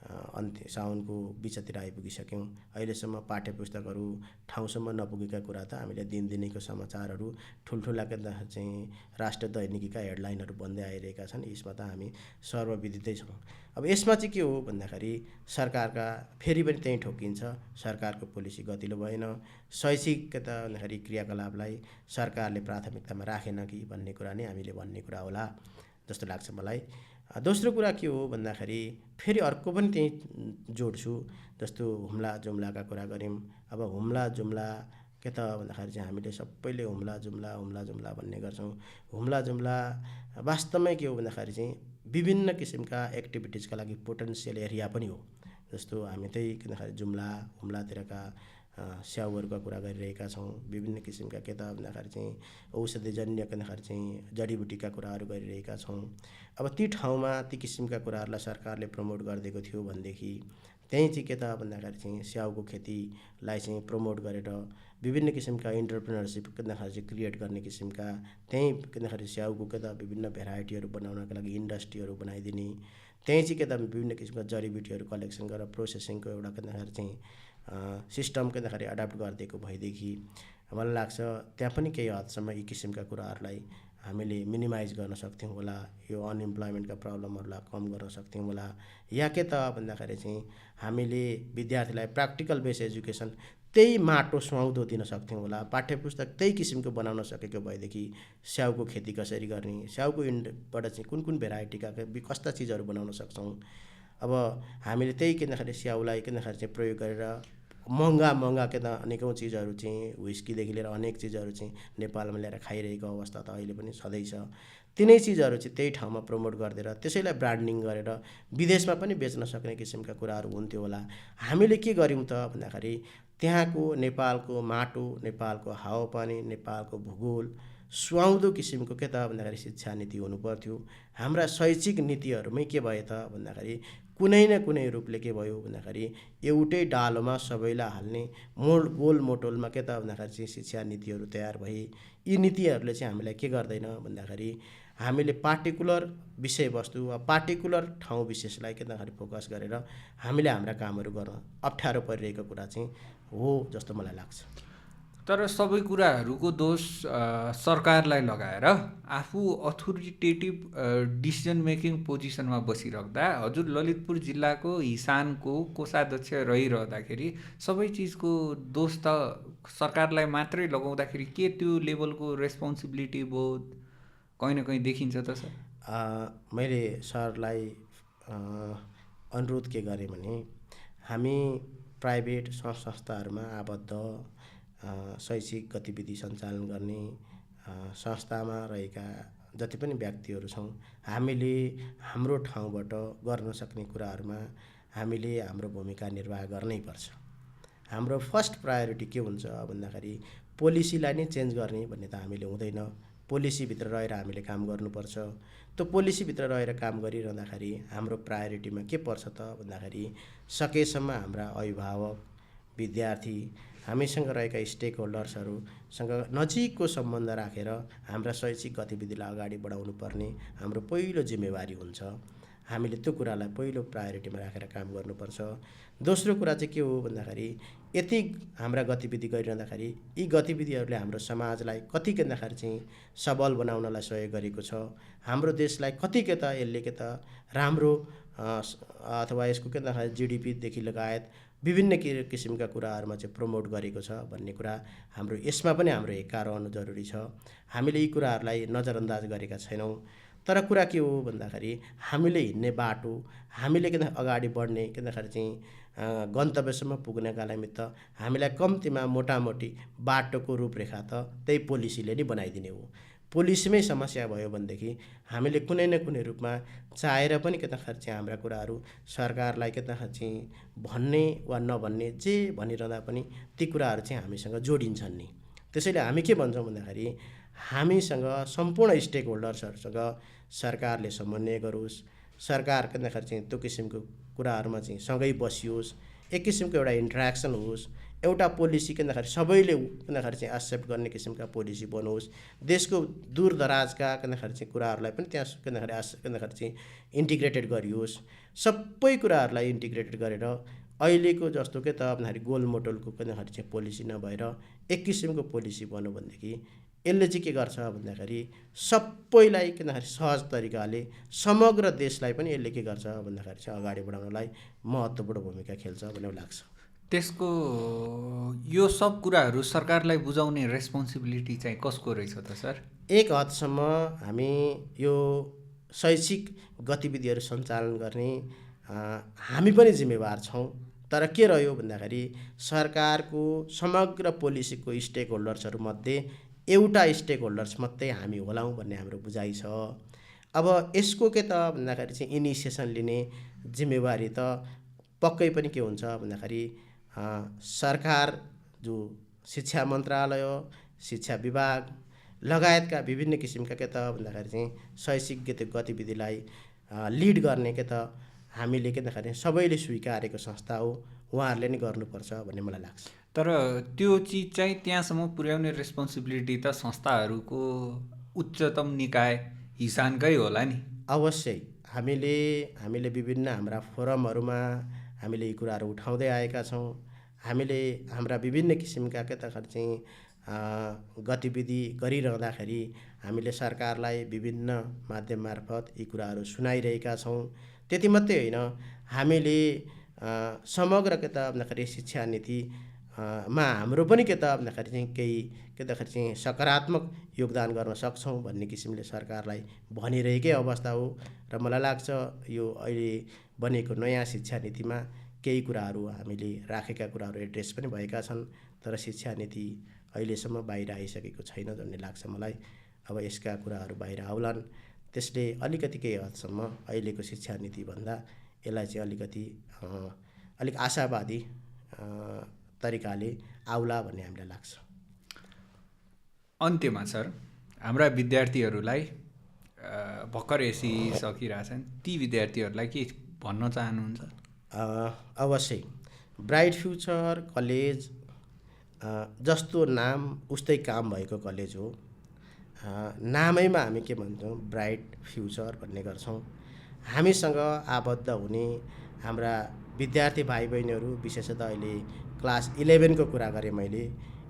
साउनको बिचतिर आइपुगिसक्यौँ। अहिलेसम्म पाठ्य पुस्तकहरू ठाउँसम्म नपुगेका कुरा त हामीले दिनदिनैको समाचारहरू ठुल्ठुला चाहिँ राष्ट्र दैनिकीका हेडलाइनहरू बन्दै आइरहेका छन्। यसमा त हामी सर्वविदितै छौँ। अब यसमा चाहिँ के हो भन्दाखेरि सरकारका फेरि पनि त्यहीँ ठोकिन्छ, सरकारको पोलिसी गतिलो भएन, शैक्षिक भन्दाखेरि क्रियाकलापलाई सरकारले प्राथमिकतामा राखेन कि भन्ने कुरा नै हामीले भन्ने कुरा होला जस्तो लाग्छ मलाई। दोस्रो कुरा के हो भन्दाखेरि फेरि अर्को पनि त्यहीँ जोड्छु। जस्तो हुम्ला जुम्लाका कुरा गऱ्यौँ। अब हुम्ला जुम्ला के त भन्दाखेरि चाहिँ हामीले सबैले हुम्ला जुम्ला भन्ने गर्छौँ। हुम्ला जुम्ला वास्तवमै के हो भन्दाखेरि चाहिँ विभिन्न किसिमका एक्टिभिटिजका लागि पोटेन्सियल एरिया पनि हो। जस्तो हामी त्यही भन्दाखेरि हुम्लातिरका स्याउहरूका कुरा गरिरहेका छौँ। विभिन्न किसिमका के त भन्दाखेरि चाहिँ औषधिजन्य भन्दाखेरि चाहिँ जडीबुटीका कुराहरू गरिरहेका छौँ। अब ती ठाउँमा ती किसिमका कुराहरूलाई सरकारले प्रमोट गरिदिएको थियो भनेदेखि त्यहीँ चाहिँ के त भन्दाखेरि चाहिँ स्याउको खेतीलाई चाहिँ प्रमोट गरेर विभिन्न किसिमका इन्टरप्रेनरसिप भन्दाखेरि चाहिँ क्रिएट गर्ने किसिमका त्यहीँ भन्दाखेरि स्याउको के त विभिन्न भेराइटीहरू बनाउनका लागि इन्डस्ट्रीहरू बनाइदिने, त्यहीँ चाहिँ के त विभिन्न किसिमका जडीबुटीहरू कलेक्सन गरेर प्रोसेसिङको एउटा भन्दाखेरि चाहिँ सिस्टम भन्दाखेरि एडप्ट गरिदिएको भएदेखि मलाई लाग्छ त्यहाँ पनि केही हदसम्म यी किसिमका कुराहरूलाई हामीले मिनिमाइज गर्न सक्थ्यौँ होला। यो अनइम्प्लोइमेन्टका प्रब्लमहरूलाई कम गर्न सक्थ्यौँ होला। या के त भन्दाखेरि चाहिँ हामीले विद्यार्थीलाई प्र्याक्टिकल बेस एजुकेसन त्यही माटो सुहाउँदो दिन सक्थ्यौँ होला। पाठ्य पुस्तक त्यही किसिमको बनाउन सकेको भएदेखि स्याउको खेती कसरी गर्ने, स्याउको बाट चाहिँ कुन भेराइटीका कस्ता चिजहरू बनाउन सक्छौँ। अब हामीले त्यही भन्दाखेरि स्याउलाई भन्दाखेरि चाहिँ प्रयोग गरेर महँगा के त अनेकौँ चिजहरू चाहिँ व्हिस्कीदेखि लिएर अनेक चिजहरू चाहिँ नेपालमा ल्याएर खाइरहेको अवस्था त अहिले पनि छँदैछ। तिनै चिजहरू चाहिँ त्यही ठाउँमा प्रमोट गरिदिएर त्यसैलाई ब्रान्डिङ गरेर विदेशमा पनि बेच्न सक्ने किसिमका कुराहरू हुन्थ्यो होला। हामीले के गर्यौँ त भन्दाखेरि त्यहाँको नेपालको माटो, नेपालको हावापानी, नेपालको भूगोल सुहाउँदो किसिमको के त भन्दाखेरि शिक्षा नीति हुनुपर्थ्यो। हाम्रा शैक्षिक नीतिहरूमै के भयो त भन्दाखेरि कुनै न कुनै रूपले के भयो भन्दाखेरि एउटै डालोमा सबैलाई हाल्ने गोल मोटोलमा के त भन्दाखेरि चाहिँ शिक्षा नीतिहरू तयार भए। यी नीतिहरूले चाहिँ हामीलाई के गर्दैन भन्दाखेरि हामीले पार्टिकुलर विषयवस्तु वा पार्टिकुलर ठाउँ विशेषलाई के भन्दाखेरि फोकस गरेर हामीले हाम्रा कामहरू गर्न अप्ठ्यारो परिरहेको कुरा चाहिँ हो जस्तो मलाई लाग्छ। तर सबै कुराहरूको दोष सरकारलाई लगाएर आफू अथोरिटेटिभ डिसिजन मेकिङ पोजिसनमा बसिराख्दा हजुर ललितपुर जिल्लाको हिसानको कोषाध्यक्ष रहिरहँदाखेरि सबै चिजको दोष त सरकारलाई मात्रै लगाउँदाखेरि के त्यो लेभलको रेस्पोन्सिबिलिटी बोध कहीँ न कहीँ देखिन्छ त सर? मैले सरलाई अनुरोध के गरेँ भने हामी प्राइभेट संस्थाहरूमा आबद्ध शैक्षिक गतिविधि सञ्चालन गर्ने संस्थामा रहेका जति पनि व्यक्तिहरू छौँ, हामीले हाम्रो ठाउँबाट गर्न सक्ने कुराहरूमा हामीले हाम्रो भूमिका निर्वाह गर्नै पर्छ। हाम्रो फर्स्ट प्रायोरिटी के हुन्छ भन्दाखेरि पोलिसीलाई नै चेन्ज गर्ने भन्ने त हामीले हुँदैन। पोलिसीभित्र रहेर हामीले काम गर्नुपर्छ। त्यो पोलिसीभित्र रहेर काम गरिरहँदाखेरि हाम्रो प्रायोरिटीमा के पर्छ त भन्दाखेरि सकेसम्म हाम्रा अभिभावक, विद्यार्थी, हामीसँग रहेका स्टेक होल्डर्सहरूसँग नजिकको सम्बन्ध राखेर हाम्रा शैक्षिक गतिविधिलाई अगाडि बढाउनु पर्ने हाम्रो पहिलो जिम्मेवारी हुन्छ। हामीले त्यो कुरालाई पहिलो प्रायोरिटीमा राखेर काम गर्नुपर्छ। दोस्रो कुरा चाहिँ के हो भन्दाखेरि यति हाम्रा गतिविधि गरिरहँदाखेरि यी गतिविधिहरूले हाम्रो समाजलाई कति भन्दाखेरि चाहिँ सबल बनाउनलाई सहयोग गरेको छ, हाम्रो देशलाई कति के त यसले के त राम्रो अथवा यसको के भन्दाखेरि जिडिपीदेखि लगायत विभिन्न किसिमका कुराहरूमा चाहिँ प्रमोट गरेको छ भन्ने कुरा हाम्रो यसमा पनि हाम्रो हेक्का रहनु जरुरी छ। हामीले यी कुराहरूलाई नजरअन्दाज गरेका छैनौँ। तर कुरा के हो भन्दाखेरि हामीले हिँड्ने बाटो, हामीले के अगाडि बढ्ने के भन्दाखेरि चाहिँ गन्तव्यसम्म पुग्नका निमित्त हामीलाई कम्तीमा मोटामोटी बाटोको रूपरेखा त त्यही पोलिसीले नै बनाइदिने हो। पोलिसीमै समस्या भयो भनेदेखि हामीले कुनै न कुनै रूपमा चाहेर पनि केताखेरि चाहिँ हाम्रा कुराहरू सरकारलाई केताखेरि चाहिँ भन्ने वा नभन्ने जे भनिरहँदा पनि ती कुराहरू चाहिँ हामीसँग जोडिन्छन् नि। त्यसैले हामी के भन्छौँ भन्दाखेरि हामीसँग सम्पूर्ण स्टेक होल्डर्सहरूसँग सरकारले समन्वय गरोस्, सरकार केताखेरि चाहिँ त्यो किसिमको कुराहरूमा चाहिँ सँगै बसियोस्, एक किसिमको एउटा इन्ट्रेक्सन होस्, एउटा पोलिसी केताखेरि सबैले केताखेरि चाहिँ एक्सेप्ट गर्ने किसिमका पोलिसी बनोस्, देशको दूरदराजका केताखेरि चाहिँ कुराहरूलाई पनि त्यहाँ केताखेरि चाहिँ इन्टिग्रेटेड गरियोस्, सबै कुराहरूलाई इन्टिग्रेटेड गरेर अहिलेको जस्तो के त भन्दाखेरि गोलमोटोलको केताखेरि चाहिँ पोलिसी नभएर एक किसिमको पोलिसी बन्यो भनेदेखि यसले चाहिँ के गर्छ भन्दाखेरि सबैलाई केताखेरि सहज तरिकाले समग्र देशलाई पनि यसले के गर्छ भन्दाखेरि चाहिँ अगाडि बढाउनलाई महत्त्वपूर्ण भूमिका खेल्छ भन्ने लाग्छ। त्यसको यो सब कुराहरू सरकारलाई बुझाउने रेस्पोन्सिबिलिटी चाहिँ कसको रहेछ त सर? एक हदसम्म हामी यो शैक्षिक गतिविधिहरू सञ्चालन गर्ने हामी पनि जिम्मेवार छौँ। तर के रह्यो भन्दाखेरि सरकारको समग्र पोलिसीको स्टेक होल्डर्सहरूमध्ये एउटा स्टेक होल्डर्स मात्रै हामी होलाौँ भन्ने हाम्रो बुझाइ छ। अब यसको के त भन्दाखेरि चाहिँ इनिसिएसन लिने जिम्मेवारी त पक्कै पनि के हुन्छ भन्दाखेरि सरकार जो शिक्षा मन्त्रालय, शिक्षा विभाग लगायतका विभिन्न किसिमका के त भन्दाखेरि चाहिँ शैक्षिक गतिविधिलाई लिड गर्ने के त हामीले के भन्दाखेरि सबैले स्वीकारेको संस्था हो, उहाँहरूले नै गर्नुपर्छ भन्ने मलाई लाग्छ। तर त्यो चिज चाहिँ त्यहाँसम्म पुर्याउने रेस्पोन्सिबिलिटी त संस्थाहरूको उच्चतम निकाय हिसानकै होला नि। अवश्य हामीले विभिन्न हाम्रा फोरमहरूमा हामीले यी कुराहरू उठाउँदै आएका छौँ। हामीले हाम्रा विभिन्न किसिमका के त चाहिँ गतिविधि गरिरहँदाखेरि हामीले सरकारलाई विभिन्न माध्यम मार्फत यी कुराहरू सुनाइरहेका छौँ। त्यति मात्रै होइन, हामीले समग्र के त भन्दाखेरि शिक्षा नीति मा हाम्रो पनि के त भन्दाखेरि चाहिँ केही के त चाहिँ सकारात्मक योगदान गर्न सक्छौँ भन्ने किसिमले सरकारलाई भनिरहेकै अवस्था हो। र मलाई लाग्छ यो अहिले बनेको नयाँ शिक्षा नीतिमा केही कुराहरू हामीले राखेका कुराहरू एड्रेस पनि भएका छन्, तर शिक्षा नीति अहिलेसम्म बाहिर आइसकेको छैन भन्ने लाग्छ मलाई। अब यसका कुराहरू बाहिर आउलान्, त्यसले अलिकति केही हदसम्म अहिलेको शिक्षा नीतिभन्दा यसलाई चाहिँ अलिक आशावादी तरिकाले आउला भन्ने हामीलाई लाग्छ। अन्त्यमा सर, हाम्रा विद्यार्थीहरूलाई भर्खर एसी सकिरहेछन्, ती विद्यार्थीहरूलाई के भन्न चाहनुहुन्छ? अवश्य ब्राइट फ्युचर कलेज जस्तो नाम उस्तै काम भएको कलेज हो। नामैमा हामी के भन्छौँ, ब्राइट फ्युचर भन्ने गर्छौँ। हामीसँग आबद्ध हुने हाम्रा विद्यार्थी भाइ बहिनीहरू, विशेषतः अहिले क्लास 11 को कुरा गरेँ मैले,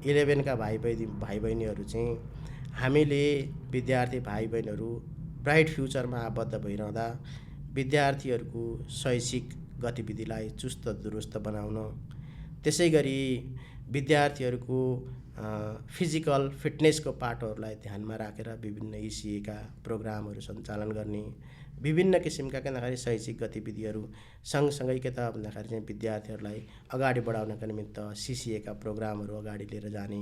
11 का भाइ बहिनीहरू चाहिँ हामीले विद्यार्थी भाइ बहिनीहरू ब्राइट फ्युचरमा आबद्ध भइरहँदा विद्यार्थीहरूको शैक्षिक गतिविधिलाई चुस्त दुरुस्त बनाउन, त्यसै गरी विद्यार्थीहरूको फिजिकल फिटनेसको पाटोहरूलाई ध्यानमा राखेर विभिन्न इसिएका प्रोग्रामहरू सञ्चालन गर्ने, विभिन्न किसिमका के भन्दाखेरि शैक्षिक गतिविधिहरू सँगसँगै के त भन्दाखेरि चाहिँ विद्यार्थीहरूलाई अगाडि बढाउनका निमित्त सिसिएका प्रोग्रामहरू अगाडि लिएर जाने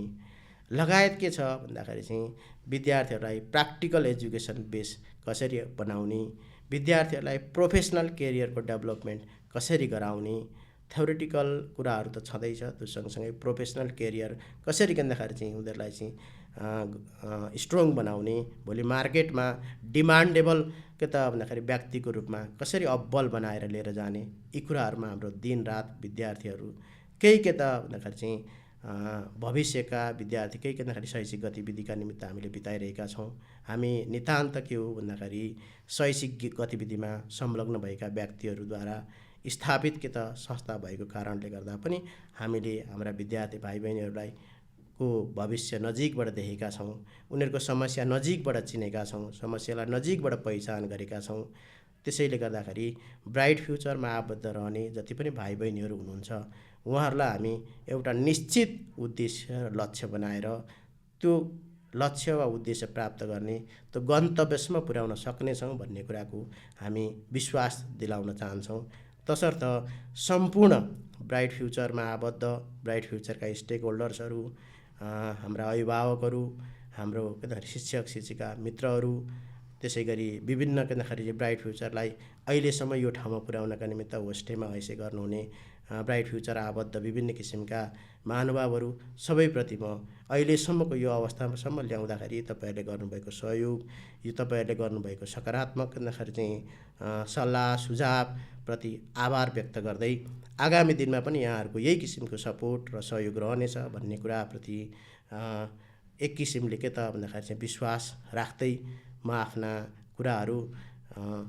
लगायत के छ भन्दाखेरि चाहिँ विद्यार्थीहरूलाई प्र्याक्टिकल एजुकेसन बेस कसरी बनाउने, विद्यार्थीहरूलाई प्रोफेसनल केरियरको डेभलपमेन्ट कसरी गराउने, थ्योरिटिकल कुराहरू त छँदैछ, त्यो सँगसँगै प्रोफेसनल केरियर कसरी भन्दाखेरि चाहिँ उनीहरूलाई चाहिँ स्ट्रङ बनाउने, भोलि मार्केटमा डिमान्डेबल के त भन्दाखेरि व्यक्तिको रूपमा कसरी अब्बल बनाएर लिएर जाने, यी कुराहरूमा हाम्रो दिनरात विद्यार्थीहरू केही के त भन्दाखेरि चाहिँ भविष्यका विद्यार्थी केही के भन्दाखेरि शैक्षिक गतिविधिका निमित्त हामीले बिताइरहेका छौँ। हामी नितान्त के हो भन्दाखेरि शैक्षिक गतिविधिमा संलग्न भएका व्यक्तिहरूद्वारा स्थापित के त संस्था भएको कारणले गर्दा पनि हामीले हाम्रा विद्यार्थी भाइ बहिनीहरूलाई को भविष्य नजिकबाट देखेका छौँ, उनीहरूको समस्या नजिकबाट चिनेका छौँ, समस्यालाई नजिकबाट पहिचान गरेका छौँ। त्यसैले गर्दाखेरि ब्राइट फ्युचरमा आबद्ध रहने जति पनि भाइ बहिनीहरू हुनुहुन्छ उहाँहरूलाई हामी एउटा निश्चित उद्देश्य लक्ष्य बनाएर त्यो लक्ष्य वा उद्देश्य प्राप्त गर्ने, त्यो गन्तव्यसम्म पुर्याउन सक्नेछौँ भन्ने कुराको हामी विश्वास दिलाउन चाहन्छौँ। तसर्थ सम्पूर्ण ब्राइट फ्युचरमा आबद्ध ब्राइट फ्युचरका स्टेक होल्डर्सहरू, हाम्रा अभिभावकहरू, हाम्रो के भन्दाखेरि शिक्षक शिक्षिका मित्रहरू, त्यसै गरी विभिन्न के भन्दाखेरि ब्राइट फ्युचरलाई अहिलेसम्म यो ठाउँमा पुर्याउनका निमित्त होस्टेमा हैसे गर्नुहुने ब्राइट फ्युचर आबद्ध विभिन्न किसिमका महानुभावहरू सबैप्रति म अहिलेसम्मको यो अवस्थासम्म ल्याउँदाखेरि तपाईँहरूले गर्नुभएको सहयोग, यो तपाईँहरूले गर्नुभएको सकारात्मक भन्दाखेरि चाहिँ सल्लाह सुझावप्रति आभार व्यक्त गर्दै आगामी दिनमा पनि यहाँहरूको यही किसिमको सपोर्ट र सहयोग रहनेछ भन्ने कुराप्रति एक किसिमले के त भन्दाखेरि चाहिँ विश्वास राख्दै म आफ्ना कुराहरू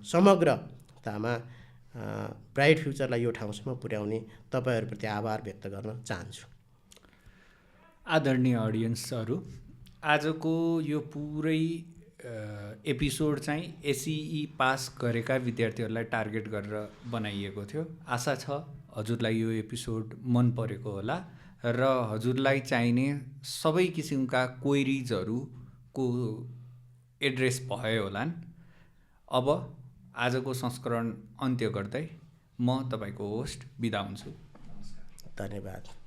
समग्रतामा ब्राइट फ्युचरलाई यो ठाउँसम्म पुर्याउने तपाईँहरूप्रति आभार व्यक्त गर्न चाहन्छु। आदरणीय अडियन्सहरू, आजको यो पुरै एपिसोड चाहिँ एसइई पास गरेका विद्यार्थीहरूलाई टार्गेट गरेर बनाइएको थियो। आशा छ हजुरलाई यो एपिसोड मन परेको होला र हजुरलाई चाहिने सबै किसिमका क्वेरिजहरूको एड्रेस भयो होलान्। अब आजको संस्करण अन्त्य गर्दै म तपाईँको होस्ट बिदा हुन्छु। धन्यवाद।